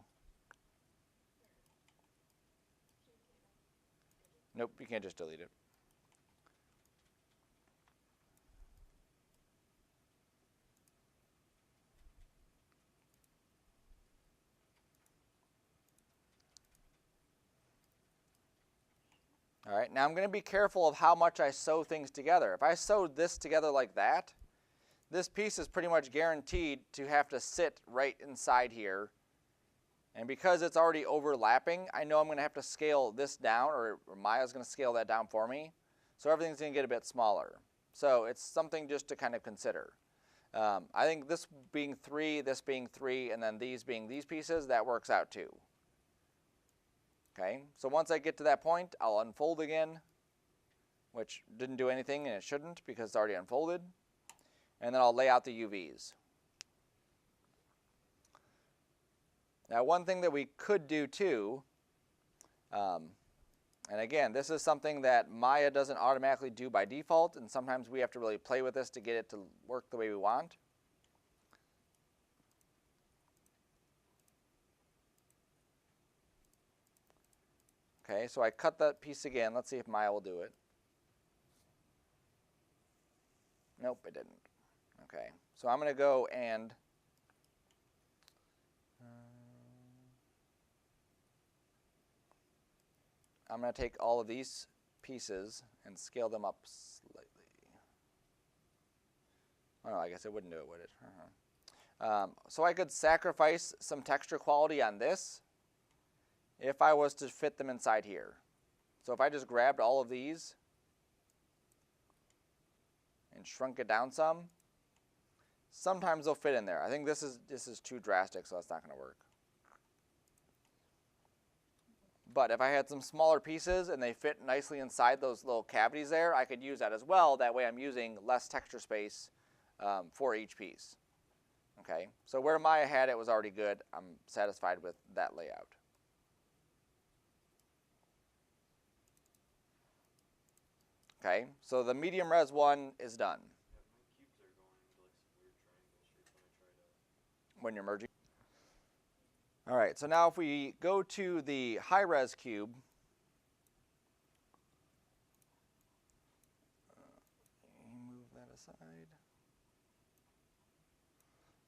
Nope, you can't just delete it. All right, now I'm going to be careful of how much I sew things together. If I sewed this together like that, this piece is pretty much guaranteed to have to sit right inside here. And because it's already overlapping, I know I'm going to have to scale this down, or Maya's going to scale that down for me. So everything's going to get a bit smaller. So it's something just to kind of consider. I think this being 3, this being 3, and then these being these pieces, that works out too. Okay, so once I get to that point, I'll unfold again, which didn't do anything and it shouldn't because it's already unfolded. And then I'll lay out the UVs. Now one thing that we could do too, and again, this is something that Maya doesn't automatically do by default, and sometimes we have to really play with this to get it to work the way we want. Okay, so I cut that piece again. Let's see if Maya will do it. Nope, it didn't. Okay, so I'm going to go and I'm going to take all of these pieces and scale them up slightly. Oh no, I guess it wouldn't do it, would it? So I could sacrifice some texture quality on this if I was to fit them inside here. So if I just grabbed all of these and shrunk it down some, sometimes they'll fit in there. I think this is too drastic, so that's not going to work. But if I had some smaller pieces and they fit nicely inside those little cavities there, I could use that as well. That way I'm using less texture space for each piece. Okay, so where Maya had it was already good. I'm satisfied with that layout. Okay, so the medium res one is done. Yeah, my cubes are going into like some weird triangle shape when I try to. When you're merging. All right, so now if we go to the high res cube, move that aside.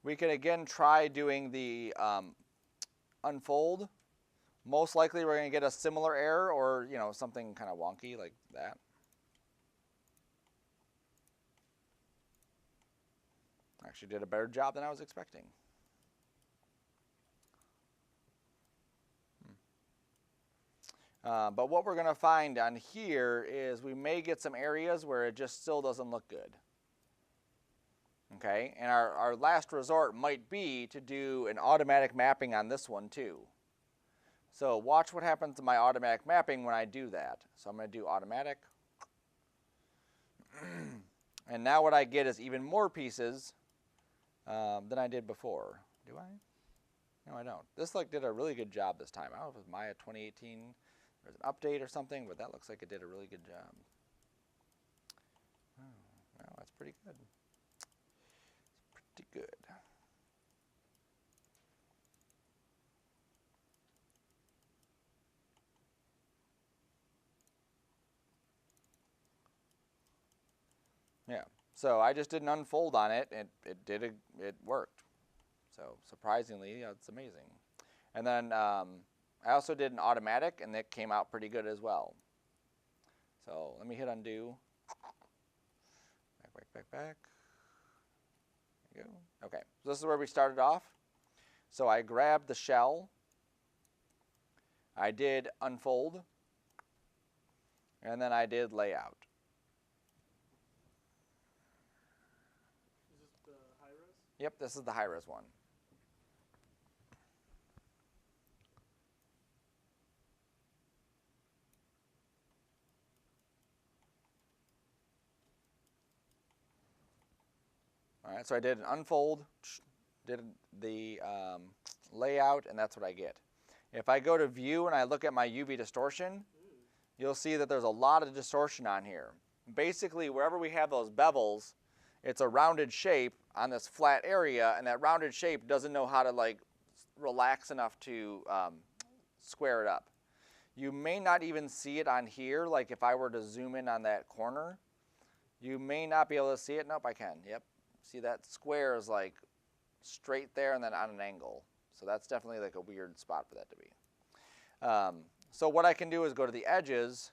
We can again try doing the unfold. Most likely we're going to get a similar error or, you know, something kind of wonky like that. Actually did a better job than I was expecting. But what we're going to find on here is we may get some areas where it just still doesn't look good. Okay, and our last resort might be to do an automatic mapping on this one too. So watch what happens to my automatic mapping when I do that. So I'm going to do automatic. And now what I get is even more pieces than I did before. Do I? No, I don't. This did a really good job this time. I don't know if it was Maya 2018. There's an update or something, but that looks like it did a really good job. Oh, well, that's pretty good. It's pretty good. Yeah. So I just did an unfold on it, and it worked. So surprisingly, it's amazing. And then I also did an automatic, and that came out pretty good as well. So let me hit undo. Back. There you go. Okay, so this is where we started off. So I grabbed the shell. I did unfold. And then I did layout. Is this the high res? Yep, this is the high res one. All right, so I did an unfold, did the layout, and that's what I get. If I go to view and I look at my UV distortion, you'll see that there's a lot of distortion on here. Basically, wherever we have those bevels, it's a rounded shape on this flat area, and that rounded shape doesn't know how to relax enough to square it up. You may not even see it on here, like if I were to zoom in on that corner, you may not be able to see it. Nope, I can. Yep. See, that square is straight there and then on an angle. So that's definitely a weird spot for that to be. So what I can do is go to the edges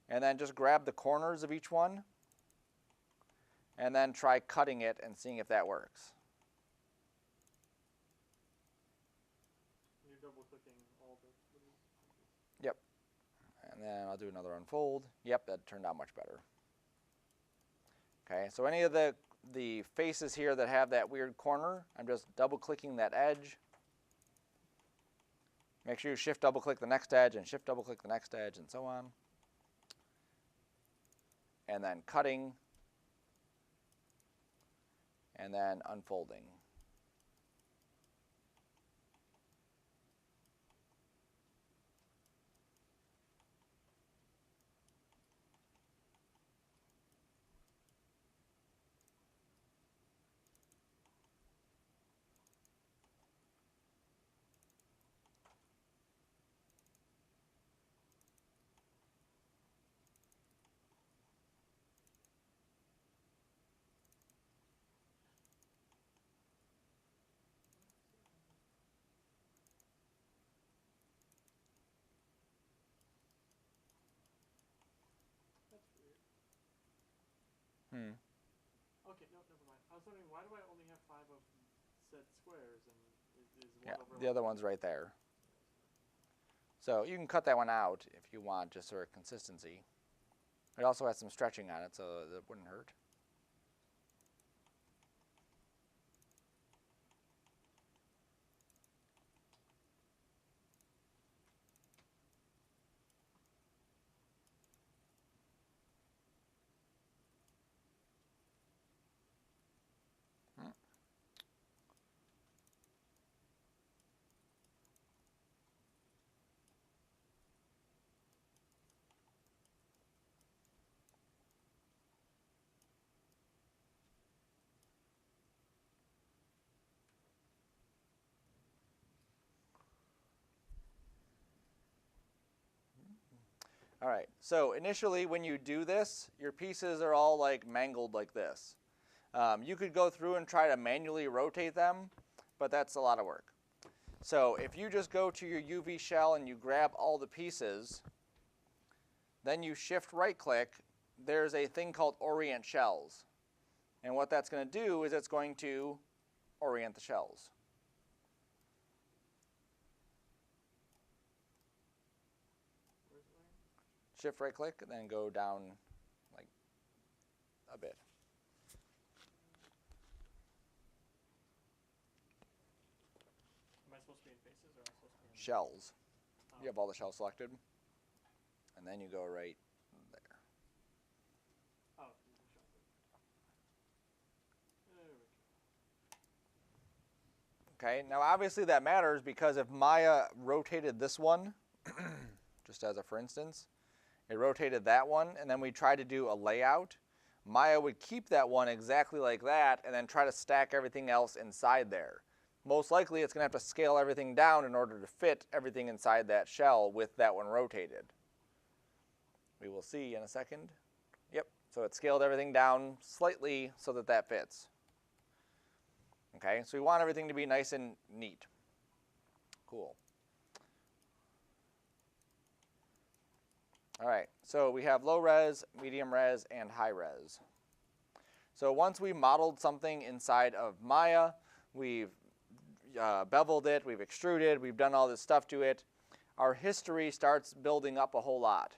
and then just grab the corners of each one and then try cutting it and seeing if that works. You're double clicking all the pieces. Yep. And then I'll do another unfold. Yep, that turned out much better. Okay, so any of the faces here that have that weird corner, I'm just double clicking that edge. Make sure you shift double click the next edge and shift double click the next edge and so on. And then cutting. And then unfolding. That's weird. Hmm. Okay, no, never mind. I was wondering, why do I only have 5 of said squares and is one Yeah, over the other one's right there. So you can cut that one out if you want, just for consistency. It also has some stretching on it, so that wouldn't hurt. All right, so initially when you do this, your pieces are all like mangled like this. You could go through and try to manually rotate them, but that's a lot of work. So if you just go to your UV shell and you grab all the pieces, then you shift right click, there's a thing called orient shells. And what that's going to do is it's going to orient the shells. Where's it going? Shift right click and then go down like a bit. Am I supposed to be in faces or am I supposed to be in Shells. Oh. You have all the shells selected. And then you go right there. Oh, you can shove it. There we go. Okay, now obviously that matters because if Maya rotated this one, just as a for instance, it rotated that one and then we tried to do a layout, Maya would keep that one exactly like that and then try to stack everything else inside there. Most likely it's going to have to scale everything down in order to fit everything inside that shell with that one rotated. We will see in a second. Yep, so it scaled everything down slightly so that that fits. Okay, so we want everything to be nice and neat. Cool. All right, so we have low res, medium res, and high res. So once we modeled something inside of Maya, we've beveled it, we've extruded, we've done all this stuff to it, our history starts building up a whole lot.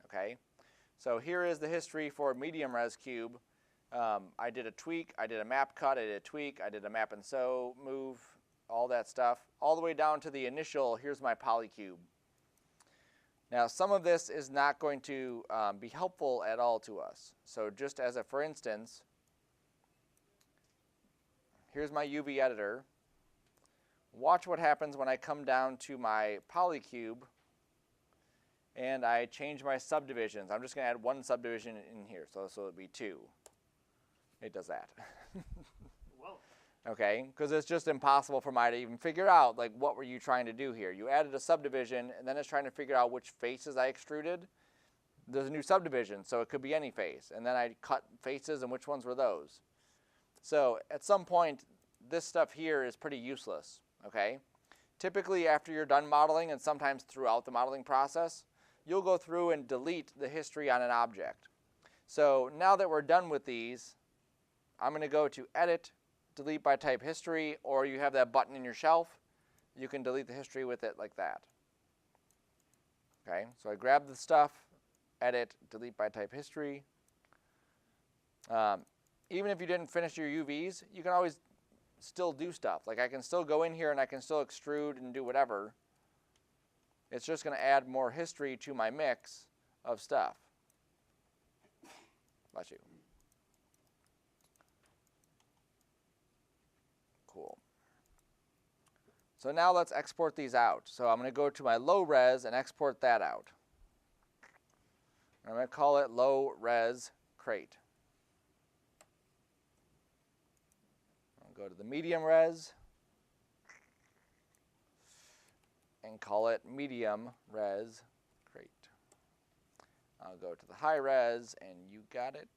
Okay, so here is the history for medium res cube. I did a tweak, I did a map cut, I did a tweak, I did a map and sew move, all that stuff, all the way down to the initial, here's my polycube. Now some of this is not going to be helpful at all to us. So just as a for instance, here's my UV editor. Watch what happens when I come down to my polycube and I change my subdivisions. I'm just going to add one subdivision in here, so it would be 2. It does that. Whoa. Okay, because it's just impossible for Maya to even figure out, like, what were you trying to do here? You added a subdivision, and then it's trying to figure out which faces I extruded. There's a new subdivision, so it could be any face. And then I cut faces, and which ones were those? So at some point, this stuff here is pretty useless, okay? Typically, after you're done modeling, and sometimes throughout the modeling process, you'll go through and delete the history on an object. So now that we're done with these, I'm going to go to Edit, Delete by Type History, or you have that button in your shelf. You can delete the history with it like that. Okay, so I grab the stuff, Edit, Delete by Type History. Even if you didn't finish your UVs, you can always still do stuff. Like I can still go in here and I can still extrude and do whatever. It's just going to add more history to my mix of stuff. Bless you. Cool. So now let's export these out. So I'm going to go to my low res and export that out. I'm going to call it low res crate. I'll go to the medium res and call it medium res crate. I'll go to the high res and you got it.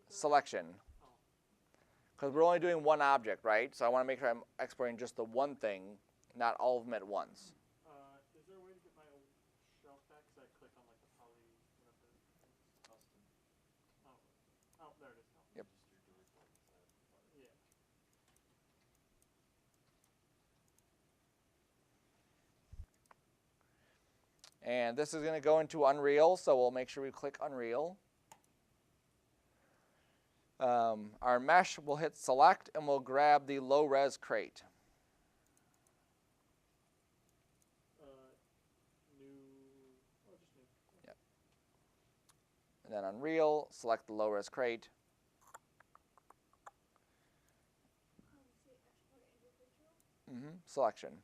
Selection. Because we're only doing one object, right? So I want to make sure I'm exporting just the one thing, not all of them at once. Is there a way to get my old shelf back? Because I click on like the poly, whatever. Custom. Oh, there it is. Oh. Yep. Just your door button inside. Yeah. And this is going to go into Unreal, so we'll make sure we click Unreal. Our mesh will hit select and we'll grab the low res crate. Just new. Yep. And then Unreal, select the low res crate. Say export individual. Selection.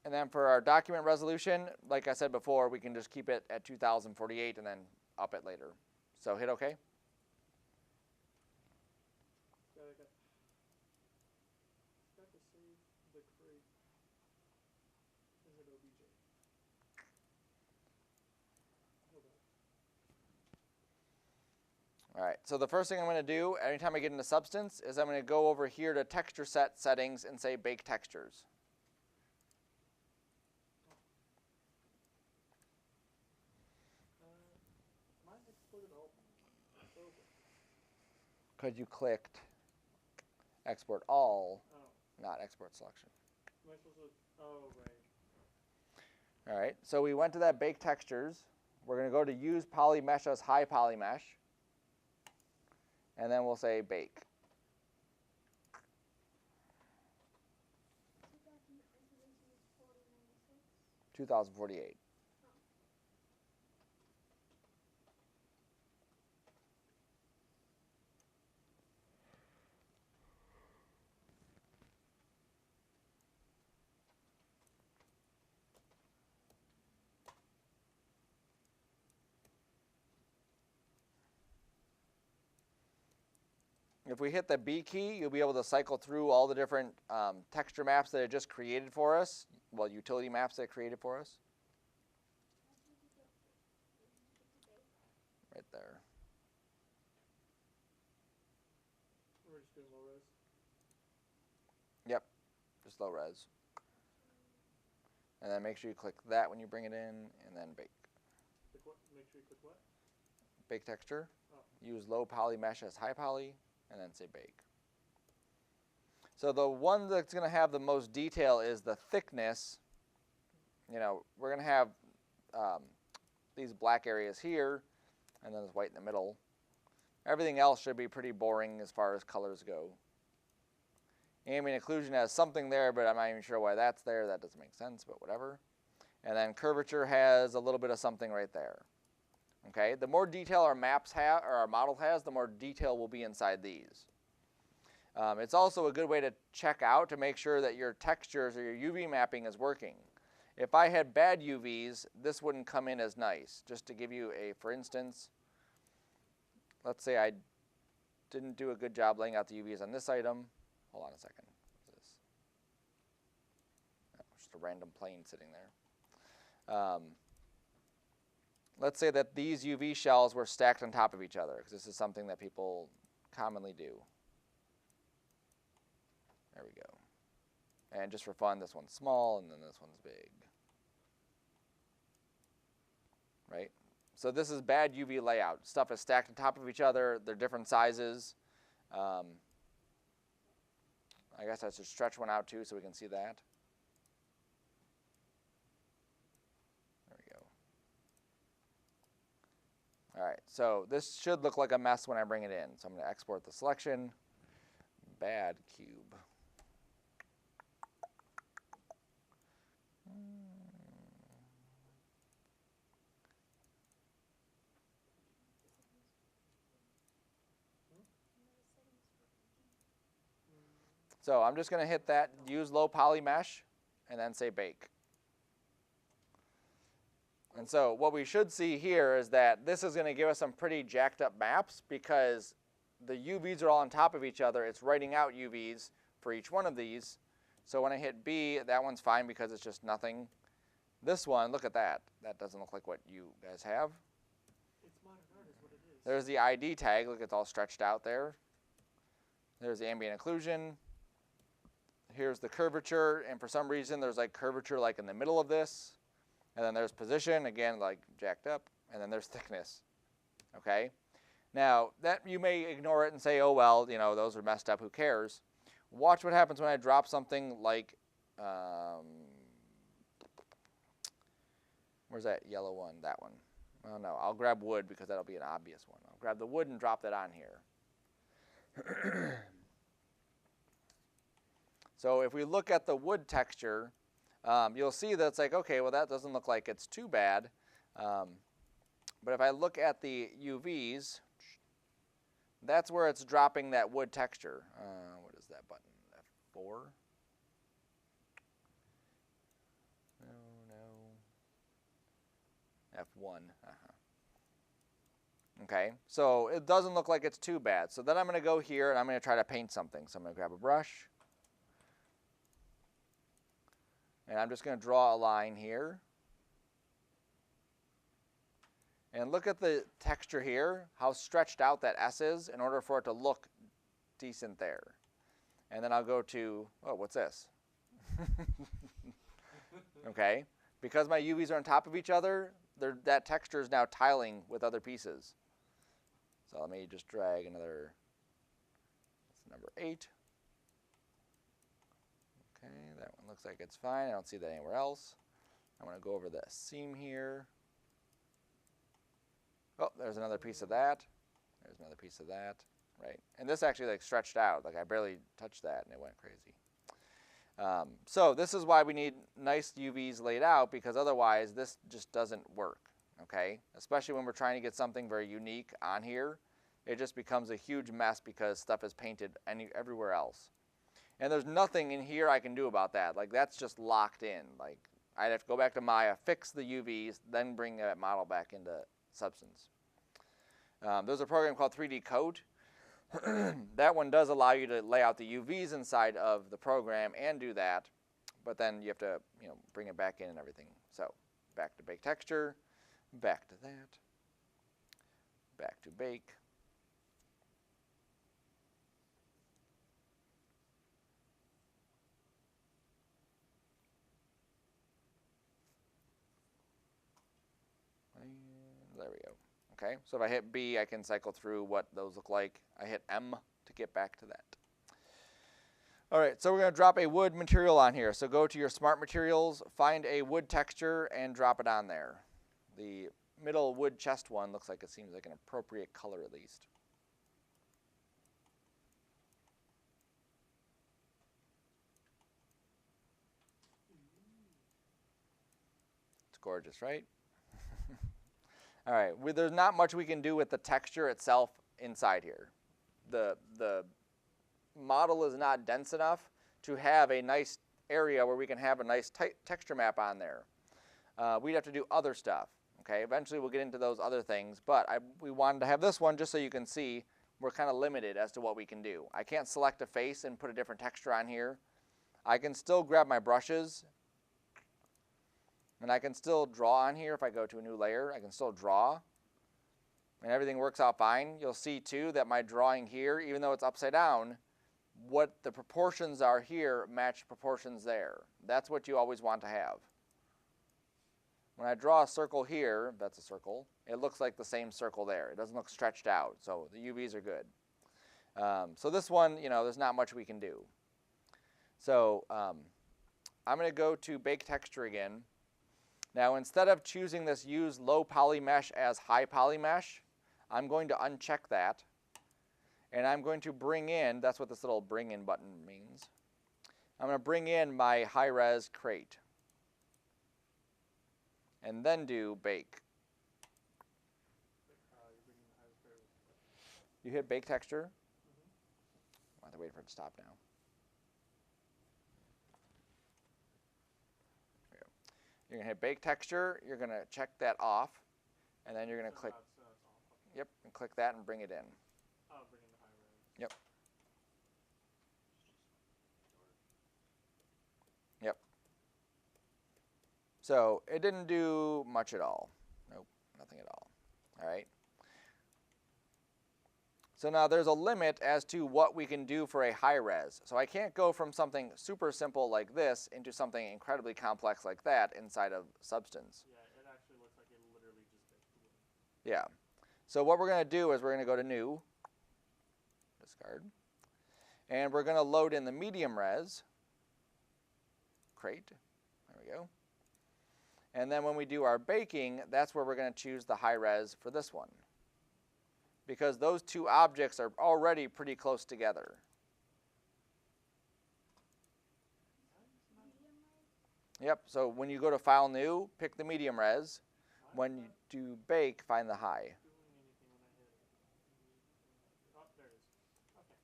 And then for our document resolution, like I said before, we can just keep it at 2048 and then up it later. So hit OK. Got to save the crate. Is hit OBJ. Hold on. All right, so the first thing I'm going to do anytime I get into Substance is I'm going to go over here to Texture Set Settings and say Bake Textures. Mine exported all. Okay. Because you clicked Export All, Oh. not Export Selection. Am I supposed to? Oh, right. All right, so we went to that Bake Textures. We're going to go to Use Poly Mesh as High Poly Mesh. And then we'll say Bake. 2048. If we hit the B key, you'll be able to cycle through all the different texture maps that it just created for us. Well, utility maps that it created for us. Right there. We're just doing low res. Yep, just low res. And then make sure you click that when you bring it in, and then bake. Click what? Make sure you click what? Bake texture. Oh. Use low poly mesh as high poly, and then say bake. So the one that's going to have the most detail is the thickness. You know, we're going to have these black areas here, and then there's white in the middle. Everything else should be pretty boring as far as colors go. Ambient occlusion has something there, but I'm not even sure why that's there. That doesn't make sense, but whatever. And then curvature has a little bit of something right there. Okay, the more detail our maps have, or our model has, the more detail will be inside these. It's also a good way to check out to make sure that your textures or your UV mapping is working. If I had bad UVs, this wouldn't come in as nice. Just to give you a, for instance, let's say I didn't do a good job laying out the UVs on this item. Hold on a second. What's this? Oh, just a random plane sitting there. Let's say that these UV shells were stacked on top of each other, because this is something that people commonly do. There we go. And just for fun, this one's small, and then this one's big. Right? So this is bad UV layout. Stuff is stacked on top of each other. They're different sizes. I guess I should stretch one out too so we can see that. There we go. All right, so this should look like a mess when I bring it in. So I'm going to export the selection. Bad cube. So I'm just going to hit that, use low poly mesh, and then say bake. And so what we should see here is that this is going to give us some pretty jacked up maps because the UVs are all on top of each other. It's writing out UVs for each one of these. So when I hit B, that one's fine because it's just nothing. This one, look at that. That doesn't look like what you guys have. It's modern art is what it is. There's the ID tag. Look, it's all stretched out there. There's the ambient occlusion. Here's the curvature, and for some reason there's like curvature like in the middle of this. And then there's position, again like jacked up, and then there's thickness. Okay? Now, that you may ignore it and say, oh well, you know, those are messed up, who cares? Watch what happens when I drop something like, where's that yellow one? That one. Oh no, I'll grab wood because that'll be an obvious one. I'll grab the wood and drop that on here. So if we look at the wood texture, you'll see that it's like, okay, well that doesn't look like it's too bad. But if I look at the UVs, that's where it's dropping that wood texture. What is that button? F4? No. F1. Okay, so it doesn't look like it's too bad. So then I'm going to go here and I'm going to try to paint something. So I'm going to grab a brush. And I'm just going to draw a line here. And look at the texture here, how stretched out that S is in order for it to look decent there. And then I'll go to, oh, what's this? Okay, because my UVs are on top of each other, that texture is now tiling with other pieces. So let me just drag another, that's number 8. Okay, that one looks like it's fine. I don't see that anywhere else. I'm going to go over the seam here. Oh, there's another piece of that. There's another piece of that. Right, and this actually like stretched out. Like I barely touched that and it went crazy. So this is why we need nice UVs laid out, because otherwise this just doesn't work, okay? Especially when we're trying to get something very unique on here. It just becomes a huge mess because stuff is painted everywhere else. And there's nothing in here I can do about that. Like that's just locked in. Like I'd have to go back to Maya, fix the UVs, then bring that model back into Substance. There's a program called 3D Code. That one does allow you to lay out the UVs inside of the program and do that, but then you have to, bring it back in and everything. So back to bake texture, back to that, back to bake. And there we go. Okay, so if I hit B, I can cycle through what those look like. I hit M to get back to that. All right, so we're going to drop a wood material on here. So go to your Smart Materials, find a wood texture, and drop it on there. The middle wood chest one looks like it seems like an appropriate color at least. It's gorgeous, right? All right, there's not much we can do with the texture itself inside here. The model is not dense enough to have a nice area where we can have a nice texture map on there. We'd have to do other stuff. Okay, eventually we'll get into those other things, but we wanted to have this one just so you can see we're kind of limited as to what we can do. I can't select a face and put a different texture on here. I can still grab my brushes, and I can still draw on here. If I go to a new layer, I can still draw, and everything works out fine. You'll see too that my drawing here, even though it's upside down, what the proportions are here match proportions there. That's what you always want to have. When I draw a circle here, that's a circle, it looks like the same circle there. It doesn't look stretched out, so the UVs are good. So this one, there's not much we can do. So I'm going to go to Bake Texture again. Now, instead of choosing this Use Low Poly Mesh as High Poly Mesh, I'm going to uncheck that. And I'm going to bring in, that's what this little bring in button means. I'm going to bring in my high-res crate. And then do bake. You hit bake texture. I have to wait for it to stop now. There we go. You're going to hit bake texture. You're going to check that off. And then you're going to click. Yep, and click that and bring it in. Oh, bring in the high res. Yep. Yep. So it didn't do much at all. Nope, nothing at all. All right. So now there's a limit as to what we can do for a high res. So I can't go from something super simple like this into something incredibly complex like that inside of Substance. Yeah, it actually looks like it literally just baked the wood. Yeah. So what we're going to do is we're going to go to New, discard, and we're going to load in the medium res crate. There we go. And then when we do our baking, that's where we're going to choose the high res for this one, because those two objects are already pretty close together. Yep, so when you go to File New, pick the medium res. When you do bake, find the high. Oh, there it is. Okay.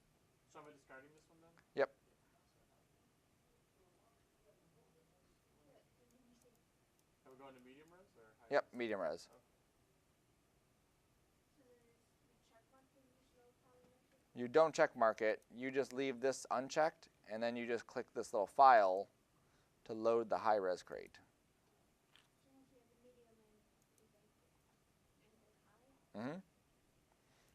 So am I discarding this one then? Yep. Are we going to medium res or high? Yep, medium res. Okay. You don't check mark it. You just leave this unchecked, and then you just click this little file to load the high-res crate. Mm-hmm.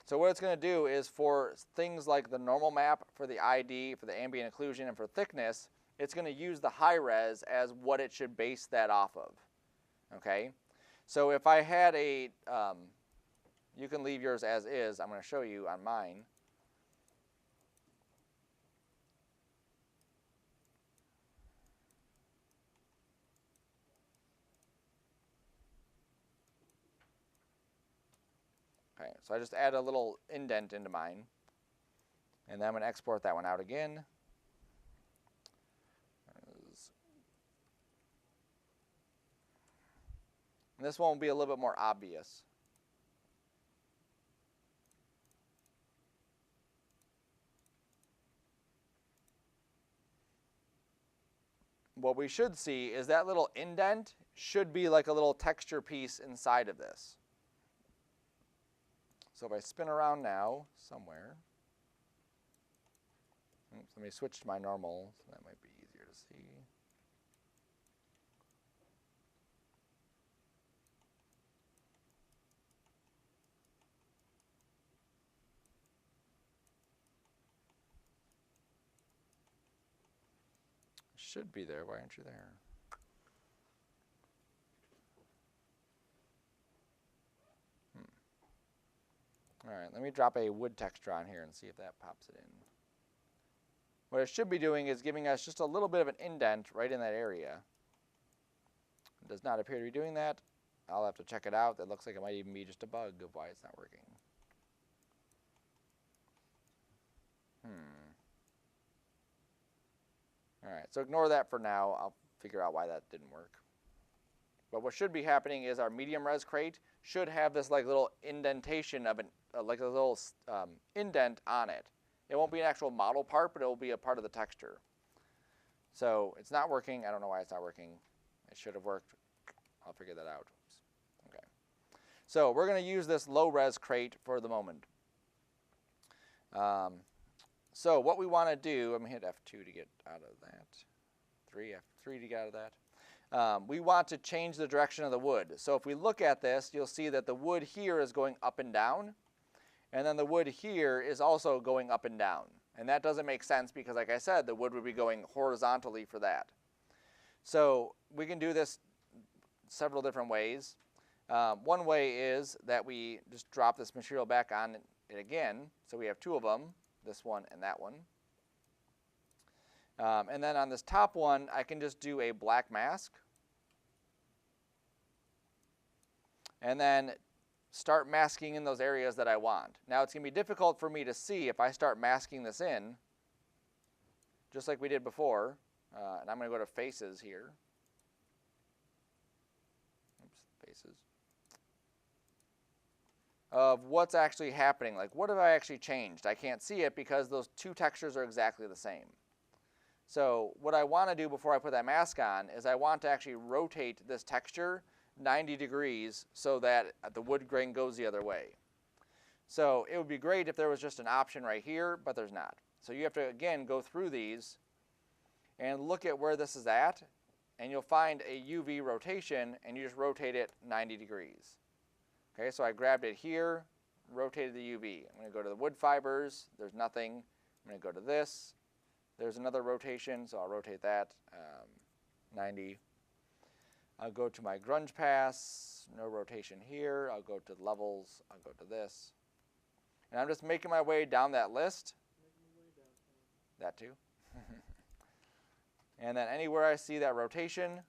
So what it's going to do is for things like the normal map, for the ID, for the ambient occlusion, and for thickness, it's going to use the high-res as what it should base that off of. Okay? So if I had a, you can leave yours as is. I'm going to show you on mine. Okay, so I just add a little indent into mine. And then I'm going to export that one out again. And this one will be a little bit more obvious. What we should see is that little indent should be like a little texture piece inside of this. So if I spin around now somewhere, oops, let me switch to my normal, so that might be easier to see. Should be there. Why aren't you there? All right, let me drop a wood texture on here and see if that pops it in. What it should be doing is giving us just a little bit of an indent right in that area. It does not appear to be doing that. I'll have to check it out. That looks like it might even be just a bug of why it's not working. All right, so ignore that for now. I'll figure out why that didn't work. But what should be happening is our medium res crate should have this like little indentation of an like a little indent on it. It won't be an actual model part, but it will be a part of the texture. So it's not working. I don't know why it's not working. It should have worked. I'll figure that out. Oops. Okay. So we're going to use this low res crate for the moment. So what we want to do, I'm going to hit F2 to get out of that. F3 to get out of that. We want to change the direction of the wood. So if we look at this, you'll see that the wood here is going up and down. And then the wood here is also going up and down. And that doesn't make sense because, like I said, the wood would be going horizontally for that. So we can do this several different ways. One way is that we just drop this material back on it again. So we have two of them, this one and that one. And then on this top one, I can just do a black mask. And then start masking in those areas that I want. Now it's going to be difficult for me to see if I start masking this in, just like we did before. And I'm going to go to faces here. Oops, faces. Of what's actually happening. Like, what have I actually changed? I can't see it because those two textures are exactly the same. So what I want to do before I put that mask on is I want to actually rotate this texture 90 degrees so that the wood grain goes the other way. So it would be great if there was just an option right here, but there's not. So you have to, again, go through these and look at where this is at, and you'll find a UV rotation, and you just rotate it 90 degrees. Okay, so I grabbed it here, rotated the UV. I'm going to go to the wood fibers. There's nothing. I'm going to go to this. There's another rotation, so I'll rotate that 90. I'll go to my grunge pass, no rotation here. I'll go to levels, I'll go to this. And I'm just making my way down that list. That too. And then anywhere I see that rotation,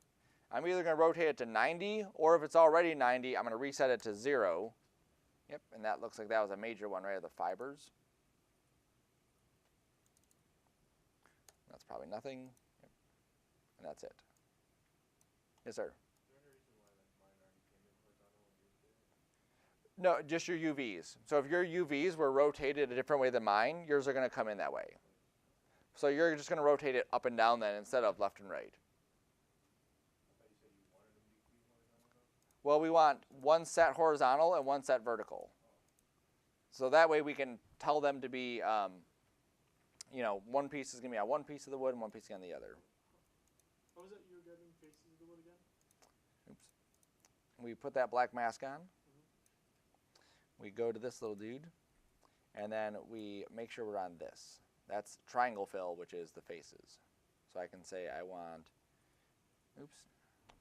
I'm either going to rotate it to 90, or if it's already 90, I'm going to reset it to 0. Yep, and that looks like that was a major one, right, of the fibers. That's probably nothing. Yep. And that's it. Yes, sir. Is there any reason why like mine already came in horizontal and yours did? No, just your UVs. So if your UVs were rotated a different way than mine, yours are going to come in that way. So you're just going to rotate it up and down then instead of left and right. I thought you said you wanted them to be horizontal though? Well, we want one set horizontal and one set vertical. So that way we can tell them to be, you know, one piece is going to be on one piece of the wood and one piece on the other. What was it you were getting faces to do it again? Oops. We put that black mask on. Mm-hmm. We go to this little dude, and then we make sure we're on this. That's triangle fill, which is the faces. So I can say I want, oops,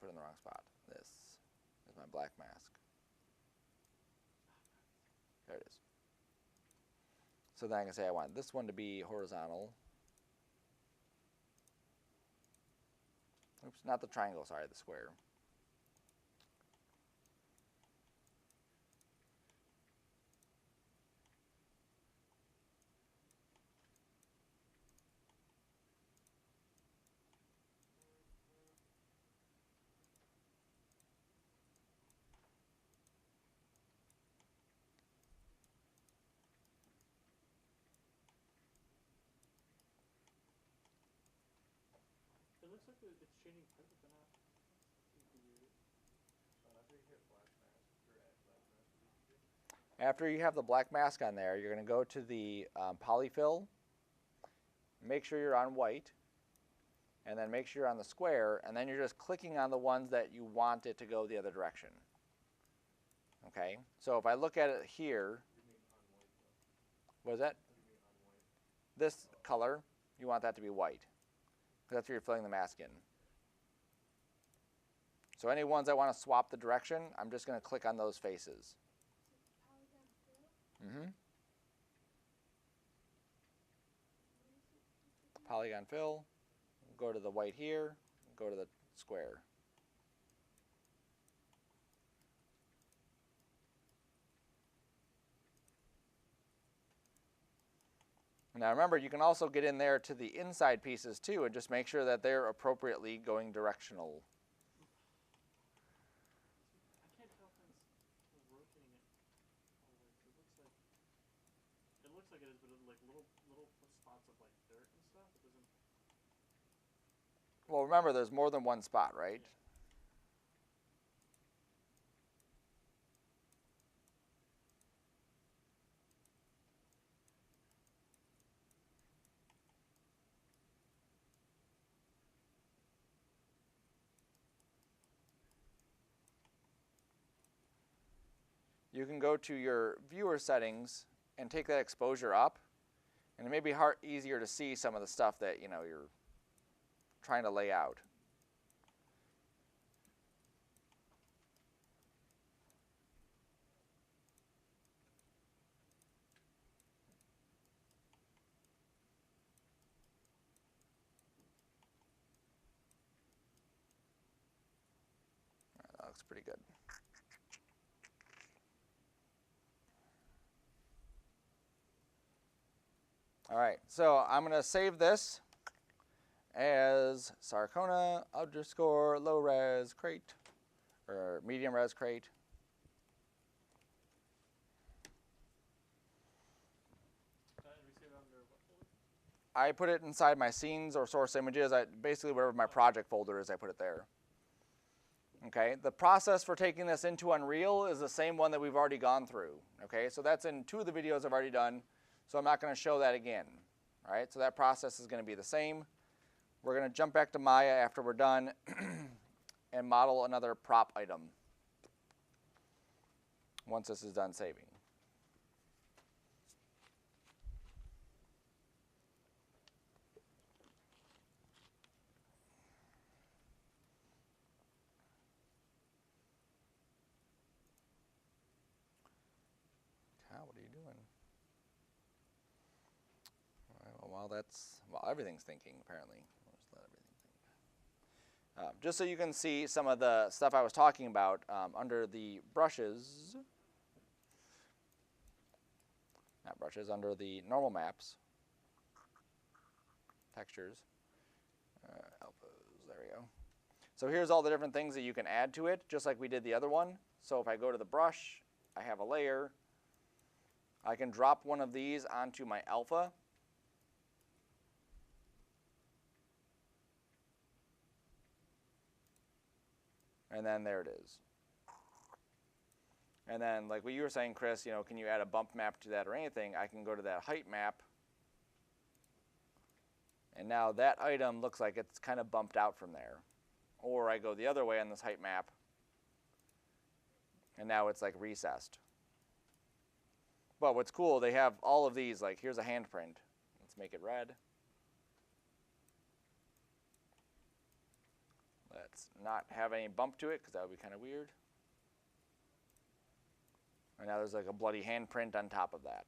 put it in the wrong spot. This is my black mask. There it is. So then I can say I want this one to be horizontal. Oops, not the triangle, sorry, the square. It looks like it's chaining pipe, but they're not. Seems weird. So after you hit black mask, or add black mask, what did you do? After you have the black mask on there, you're going to go to the polyfill, make sure you're on white, and then make sure you're on the square, and then you're just clicking on the ones that you want it to go the other direction. Okay, so if I look at it here, You mean on white though? what is that? What do you mean on white? This color, you want that to be white, because that's where you're filling the mask in. So any ones I want to swap the direction, I'm just going to click on those faces. Polygon fill. Mm-hmm. Polygon fill, go to the white here, go to the square. Now remember, you can also get in there to the inside pieces too and just make sure that they're appropriately going directional. I can't tell if it's rotating it always. It looks like it is, but it's like little spots of like dirt and stuff. It doesn't. Well, remember, there's more than one spot, right? Yeah. You can go to your viewer settings and take that exposure up, and it may be easier to see some of the stuff that you're trying to lay out. That looks pretty good. All right, so I'm going to save this as Sarcona _ low res crate or medium res crate. And we save it under what folder? I put it inside my scenes or source images. Basically, wherever my project folder is, I put it there. Okay, the process for taking this into Unreal is the same one that we've already gone through. Okay, so that's in 2 of the videos I've already done, so I'm not going to show that again. All right, so that process is going to be the same. We're going to jump back to Maya after we're done and model another prop item once this is done saving. What are you doing? All right, well, everything's thinking, apparently. I'll just let everything think. Just so you can see some of the stuff I was talking about under the brushes, not brushes, under the normal maps, textures, alphas, there we go. So here's all the different things that you can add to it, just like we did the other one. So if I go to the brush, I have a layer. I can drop one of these onto my alpha. And then there it is. And then, like what you were saying, Chris, can you add a bump map to that or anything? I can go to that height map And now that item looks like it's kind of bumped out from there. Or I go the other way on this height map, and now it's like recessed. But what's cool, they have all of these, like here's a handprint. Let's make it red. Let's not have any bump to it because that would be kind of weird. And now there's like a bloody handprint on top of that.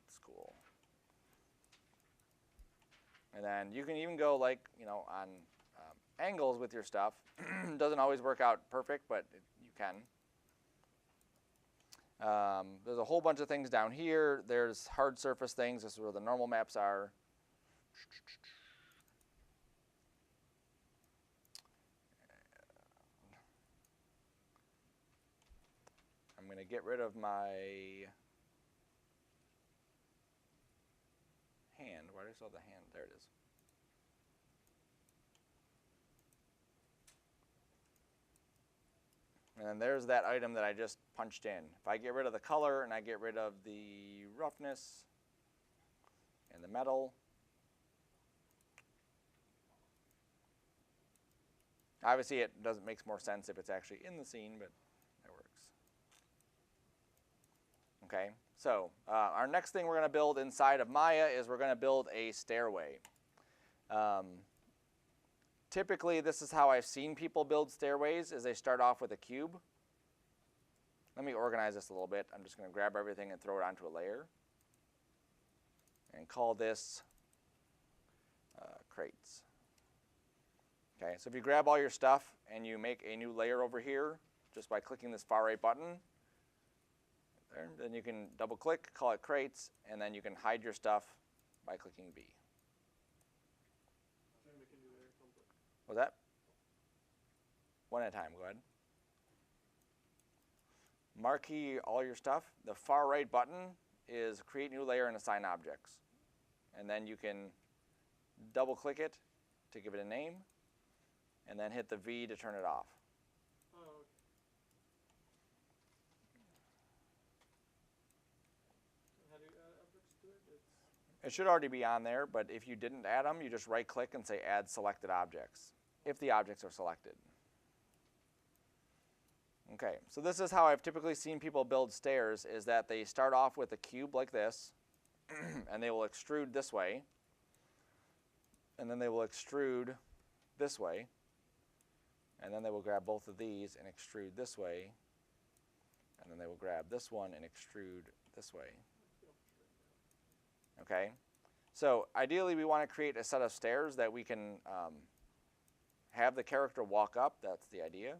It's cool. And then you can even go like, you know, on angles with your stuff. Doesn't always work out perfect, but you can. There's a whole bunch of things down here. There's hard surface things. This is where the normal maps are. I'm going to get rid of my hand. Why do I still have the hand? There it is. And then there's that item that I just punched in. If I get rid of the color and I get rid of the roughness and the metal, obviously it doesn't make more sense if it's actually in the scene, but it works. Okay, so our next thing we're going to build inside of Maya is we're going to build a stairway. Typically, this is how I've seen people build stairways, is they start off with a cube. Let me organize this a little bit. I'm just going to grab everything and throw it onto a layer. And call this crates. Okay, so if you grab all your stuff and you make a new layer over here, just by clicking this far right button, there, then you can double click, call it crates, and then you can hide your stuff by clicking B. What's that? One at a time, go ahead. Marquee all your stuff. The far right button is create new layer and assign objects. And then you can double click it to give it a name, and then hit the V to turn it off. Oh, okay. How do you add objects to it? It should already be on there, but if you didn't add them, you just right click and say add selected objects, if the objects are selected. Okay, so this is how I've typically seen people build stairs, is that they start off with a cube like this, and they will extrude this way, and then they will extrude this way, and then they will grab both of these and extrude this way, and then they will grab this one and extrude this way. Okay, so ideally we want to create a set of stairs that we can have the character walk up. That's the idea.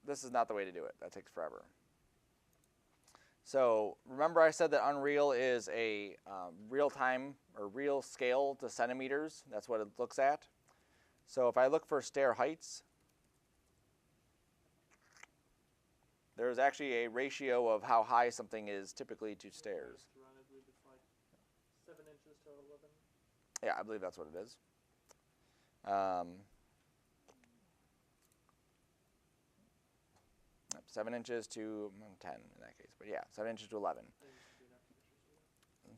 This is not the way to do it. That takes forever. So remember I said that Unreal is a real-time or real scale to centimeters. That's what it looks at. So if I look for stair heights, there's actually a ratio of how high something is typically to stairs. I believe it's like 7 inches to 11. Yeah, I believe that's what it is. 7 inches to 10 in that case, but yeah, 7 inches to 11.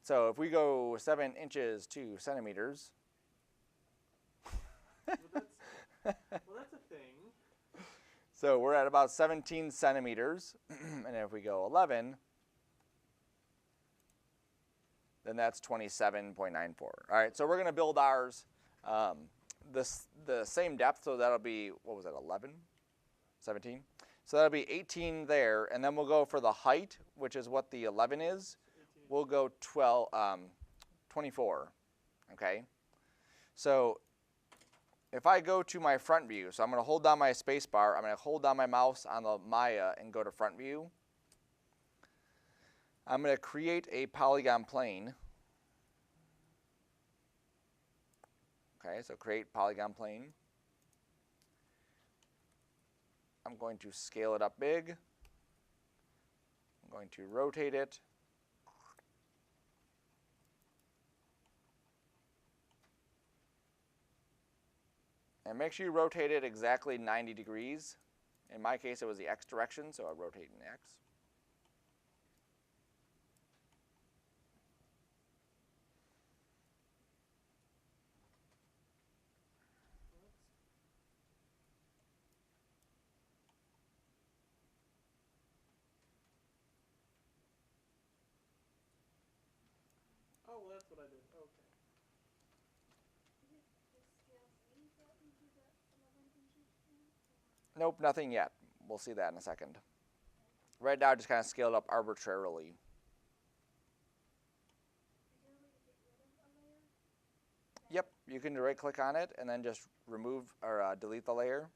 So if we go 7 inches to centimeters, Well, that's a thing. so we're at about 17 centimeters, and if we go 11, then that's 27.94. All right, so we're going to build ours the same depth, so that'll be, what was that, 11? 17? So that'll be 18 there, and then we'll go for the height, which is what the 11 is. We'll go 24, okay? So if I go to my front view, so I'm going to hold down my space bar, I'm going to hold down my mouse on the Maya and go to front view. I'm going to create a polygon plane. Okay, so create polygon plane. I'm going to scale it up big. I'm going to rotate it. And make sure you rotate it exactly 90 degrees. In my case, it was the X direction, so I rotate in X. that's what I did. Okay. Is it the scales these that we do the 11 inches in? Nope, nothing yet. We'll see that in a second. Right now, I just kind of scaled up arbitrarily. Is there a way to get rid of a layer? Yep, you can right click on it and then just remove or delete the layer.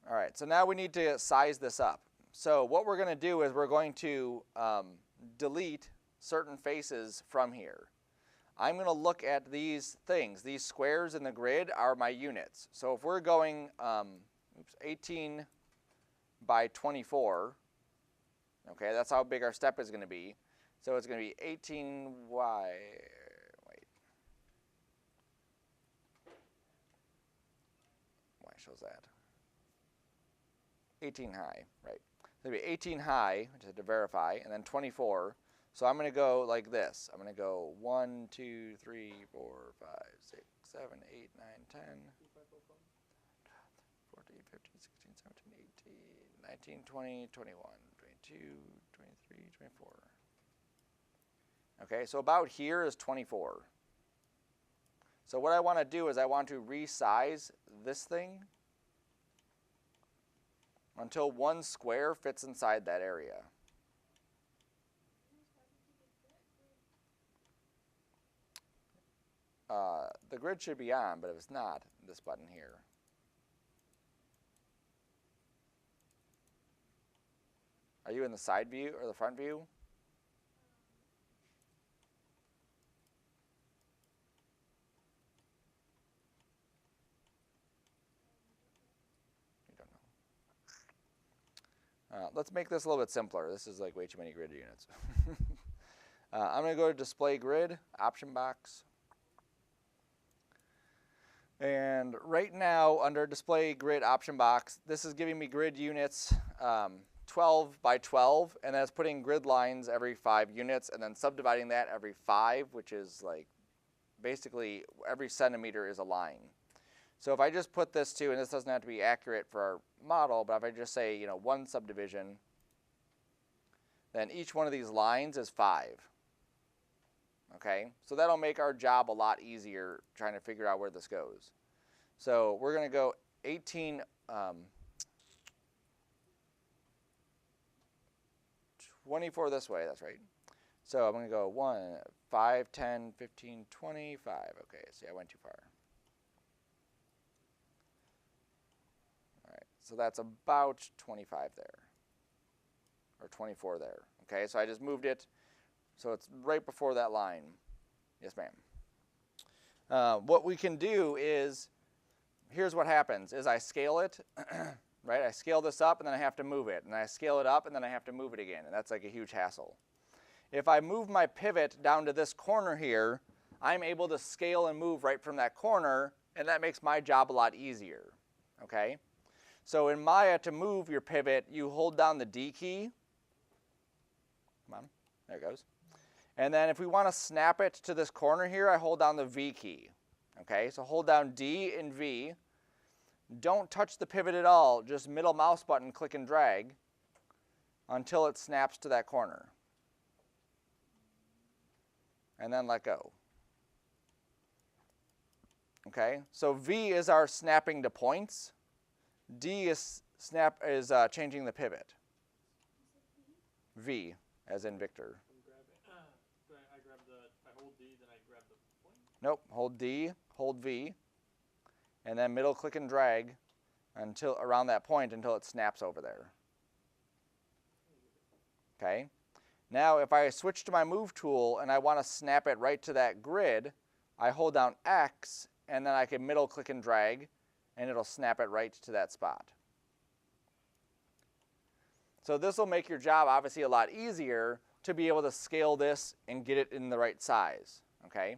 All right, so now we need to size this up. So what we're going to do is we're going to delete certain faces from here. I'm going to look at these things. These squares in the grid are my units. So if we're going 18 by 24, okay, that's how big our step is going to be. So it's going to be 18 y, wait, y shows that. 18 high, right. So it'll be 18 high, which I had to verify, and then 24. So I'm going to go like this. I'm going to go 1, 2, 3, 4, 5, 6, 7, 8, 9, 10, 14, 15, 16, 17, 18, 19, 20, 21, 22, 23, 24. Okay, so about here is 24. So what I want to do is I want to resize this thing until one square fits inside that area. The grid should be on, but if it's not, this button here. Are you in the side view or the front view? You don't know. Let's make this a little bit simpler. This is like way too many grid units. I'm going to go to Display Grid, Option Box. And right now, under Display Grid Option Box, this is giving me grid units 12 by 12, and that's putting grid lines every 5 units, and then subdividing that every 5, which is like basically every centimeter is a line. So if I just put this to, and this doesn't have to be accurate for our model, but if I just say, you know, 1 subdivision, then each one of these lines is 5. Okay, so that'll make our job a lot easier trying to figure out where this goes. So we're going to go 18, 24 this way, that's right. So I'm going to go 1, 5, 10, 15, 25. Okay, see, I went too far. All right, so that's about 25 there, or 24 there. Okay, so I just moved it. So it's right before that line. Yes, ma'am. What we can do is, here's what happens, is I scale it, right? I scale this up and then I have to move it. And I scale it up and then I have to move it again. And that's like a huge hassle. If I move my pivot down to this corner here, I'm able to scale and move right from that corner, and that makes my job a lot easier, okay? So in Maya, to move your pivot, you hold down the D key. Come on, there it goes. And then if we want to snap it to this corner here, I hold down the V key. Okay, so hold down D and V. Don't touch the pivot at all, just middle mouse button, click and drag until it snaps to that corner. And then let go. Okay, so V is our snapping to points. D is changing the pivot. V, as in Victor. I hold D, then I grab the point? Nope, hold D, hold V, and then middle click and drag until around that point until it snaps over there. Okay, now if I switch to my move tool and I want to snap it right to that grid, I hold down X and then I can middle click and drag and it'll snap it right to that spot. So this will make your job obviously a lot easier to be able to scale this and get it in the right size, okay?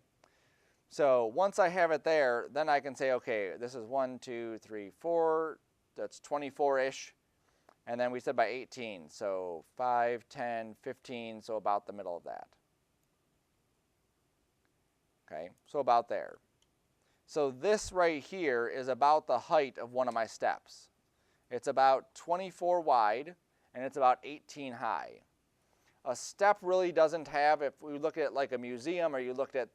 So once I have it there, then I can say, okay, this is 1, 2, 3, 4, that's 24-ish, and then we said by 18, so 5, 10, 15, so about the middle of that. Okay, so about there. So this right here is about the height of one of my steps. It's about 24 wide, and it's about 18 high. A step really doesn't have, if we look at like a museum or you looked at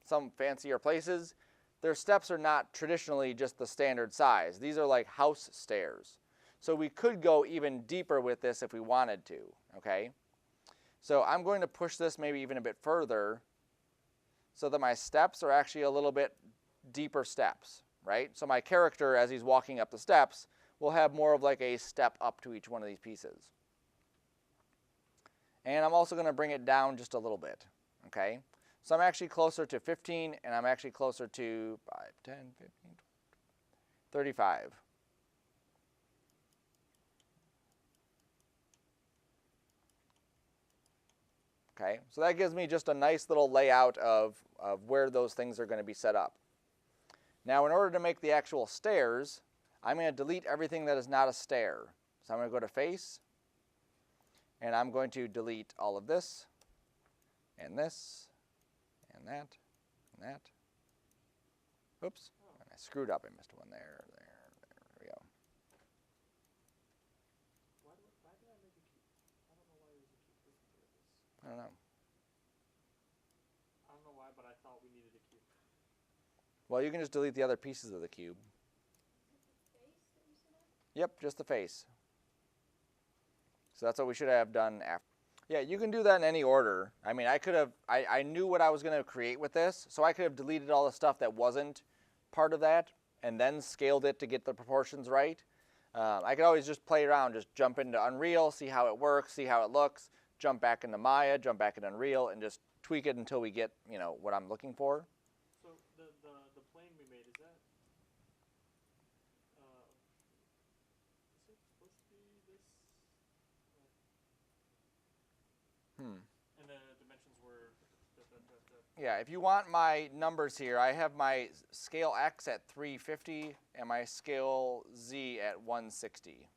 some fancier places, their steps are not traditionally just the standard size. These are like house stairs. So we could go even deeper with this if we wanted to, okay? So I'm going to push this maybe even a bit further so that my steps are actually a little bit deeper steps, right? So my character, as he's walking up the steps, will have more of like a step up to each one of these pieces. And I'm also going to bring it down just a little bit, okay? So I'm actually closer to 15, and I'm actually closer to 5, 10, 15, 35. Okay, so that gives me just a nice little layout of where those things are going to be set up. Now, in order to make the actual stairs, I'm going to delete everything that is not a stair. So I'm going to go to face, and I'm going to delete all of this, and this, and that, and that. Oops, and I screwed up. I missed one there, there we go. Why did I make a cube? I don't know why there's a cube with this. I don't know. I don't know why, but I thought we needed a cube. Well, you can just delete the other pieces of the cube. Yep, just the face. So that's what we should have done after. Yeah, you can do that in any order. I mean, I could have, I knew what I was going to create with this, so I could have deleted all the stuff that wasn't part of that and then scaled it to get the proportions right. I could always just play around, just jump into Unreal, see how it works, see how it looks, jump back into Maya, jump back into Unreal, and just tweak it until we get, you know, what I'm looking for. So the plane we made, is that is it supposed to be this? And the dimensions were Yeah, if you want my numbers here, I have my scale X at 350 and my scale Z at 160.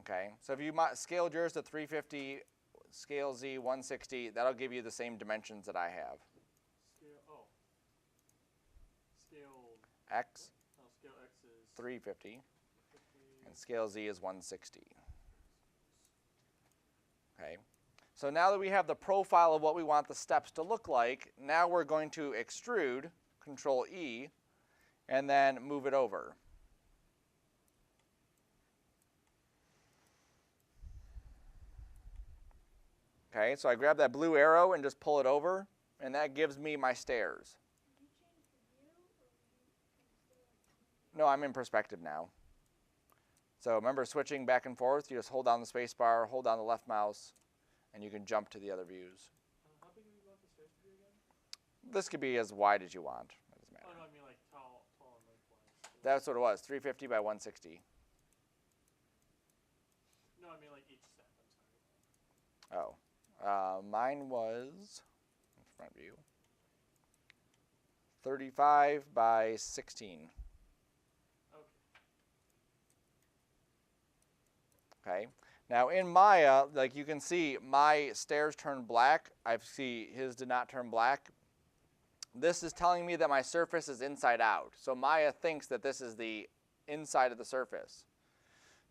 Okay, so if you scaled yours to 350, scale Z 160, that'll give you the same dimensions that I have. Scale X, scale X is 350, and scale Z is 160. Okay, so now that we have the profile of what we want the steps to look like, now we're going to extrude, Control E, and then move it over. Okay, so I grab that blue arrow and just pull it over, and that gives me my stairs. Did you change the view, or were you kind of still No, I'm in perspective now. So remember switching back and forth, you just hold down the space bar, hold down the left mouse, and you can jump to the other views. how big do you want the stairs to be again? This could be as wide as you want. It doesn't matter. Oh no, I mean like tall and lengthwise. That's what it was, 350 by 160. No, I mean like each step. I'm sorry. Oh. Mine was, in front view, 35 by 16. Okay. Now in Maya, like you can see, my stairs turned black. I see his did not turn black. This is telling me that my surface is inside out. So Maya thinks that this is the inside of the surface.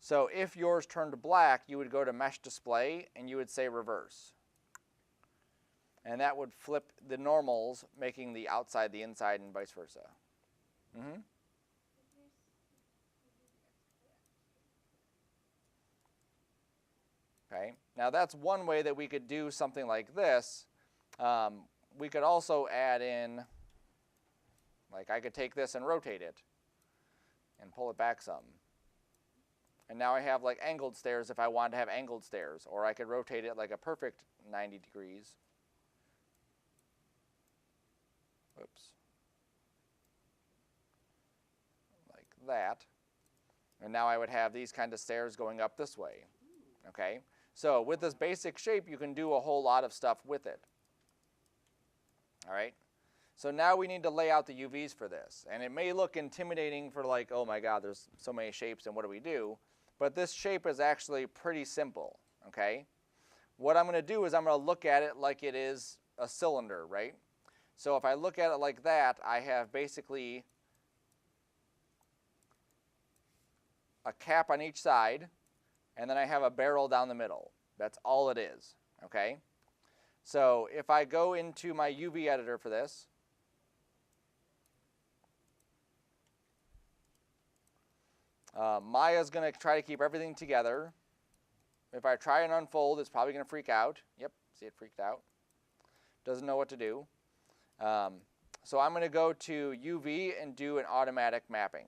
So if yours turned black, you would go to Mesh Display and you would say reverse. And that would flip the normals, making the outside the inside and vice versa. Mm-hmm. Okay, now that's one way that we could do something like this. We could also add in, like I could take this and rotate it and pull it back some. And now I have like angled stairs if I wanted to have angled stairs, or I could rotate it like a perfect 90 degrees. Oops. Like that. And now I would have these kind of stairs going up this way. Okay? So with this basic shape, you can do a whole lot of stuff with it. All right? So now we need to lay out the UVs for this. And it may look intimidating for like, oh my God, there's so many shapes and what do we do? But this shape is actually pretty simple, okay? What I'm going to do is I'm going to look at it like it is a cylinder, right? So if I look at it like that, I have basically a cap on each side, and then I have a barrel down the middle. That's all it is, okay? So if I go into my UV editor for this, Maya's going to try to keep everything together. If I try and unfold, it's probably going to freak out. Yep, see it freaked out. Doesn't know what to do. So I'm going to go to UV and do an automatic mapping.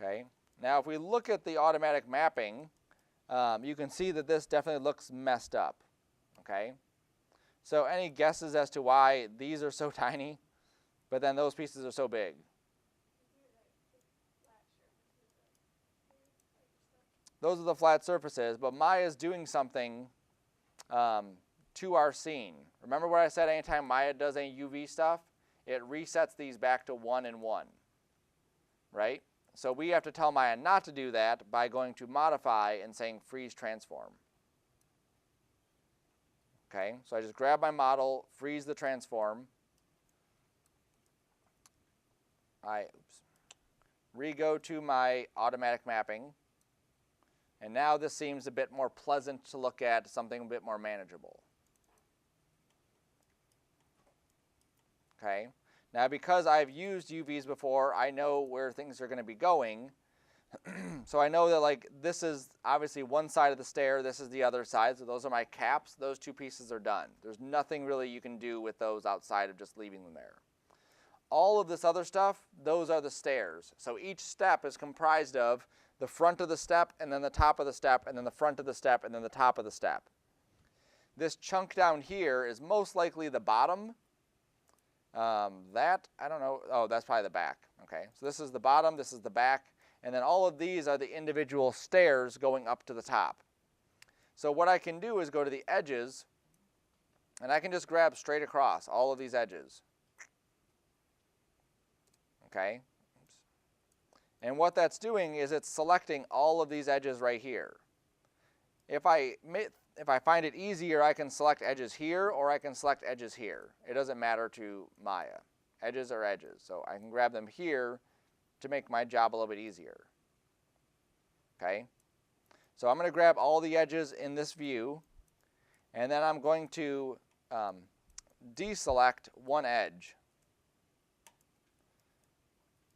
Okay. Now if we look at the automatic mapping, you can see that this definitely looks messed up. Okay. So any guesses as to why these are so tiny, but then those pieces are so big? Those are the flat surfaces, but Maya's doing something to our scene. Remember what I said, anytime Maya does any UV stuff, it resets these back to 1 and 1, right? So we have to tell Maya not to do that by going to modify and saying freeze transform. Okay, so I just grab my model, freeze the transform. Re-go to my automatic mapping. And now this seems a bit more pleasant to look at, something a bit more manageable. Okay, now because I've used UVs before, I know where things are going to be going. So I know that like this is obviously one side of the stair, this is the other side, so those are my caps. Those two pieces are done. There's nothing really you can do with those outside of just leaving them there. All of this other stuff, those are the stairs. So each step is comprised of the front of the step, and then the top of the step, and then the front of the step, and then the top of the step. This chunk down here is most likely the bottom. That, I don't know, oh, that's probably the back. Okay, so this is the bottom, this is the back, and then all of these are the individual stairs going up to the top. So what I can do is go to the edges, and I can just grab straight across all of these edges. Okay. And what that's doing is it's selecting all of these edges right here. If I find it easier, I can select edges here or I can select edges here. It doesn't matter to Maya. Edges are edges. So I can grab them here to make my job a little bit easier. Okay? So I'm going to grab all the edges in this view, and then I'm going to deselect one edge.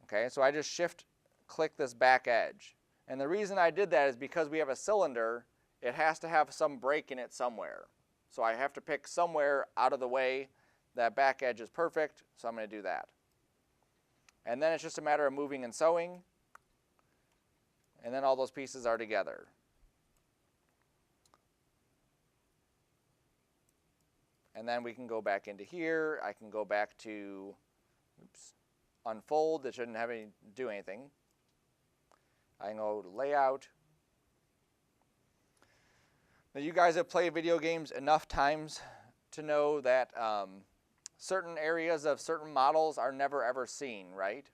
Okay, so I just shift-click this back edge. And the reason I did that is because we have a cylinder, it has to have some break in it somewhere. So I have to pick somewhere out of the way. That back edge is perfect, so I'm going to do that. And then it's just a matter of moving and sewing, and then all those pieces are together. And then we can go back into here. I can go back to, unfold. It shouldn't have any do anything. I can go to layout. Now you guys have played video games enough times to know that certain areas of certain models are never ever seen, right?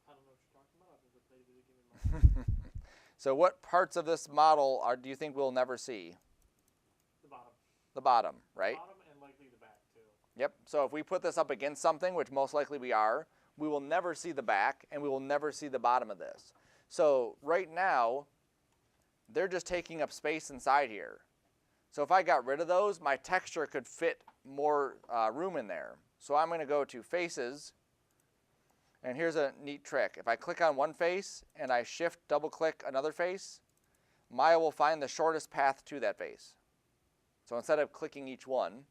I don't know what you're talking about. I've never played a video game in my life. So what parts of this model do you think we'll never see? The bottom. The bottom, right? The bottom and likely the back, too. Yep. So if we put this up against something, which most likely we are, we will never see the back and we will never see the bottom of this. So right now, they're just taking up space inside here. So if I got rid of those, my texture could fit more room in there. So I'm going to go to Faces, and here's a neat trick. If I click on one face and I shift double click another face, Maya will find the shortest path to that face. So instead of clicking each one,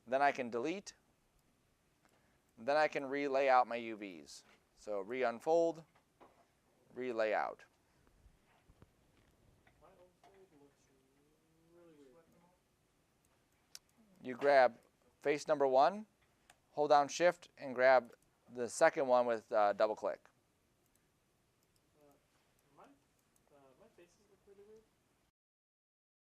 then I can delete, then I can re-lay out my UVs. So re-unfold, re-lay out. My old save looks really weird. You grab face number 1, hold down shift, and grab the second one with double click. My faces look really weird.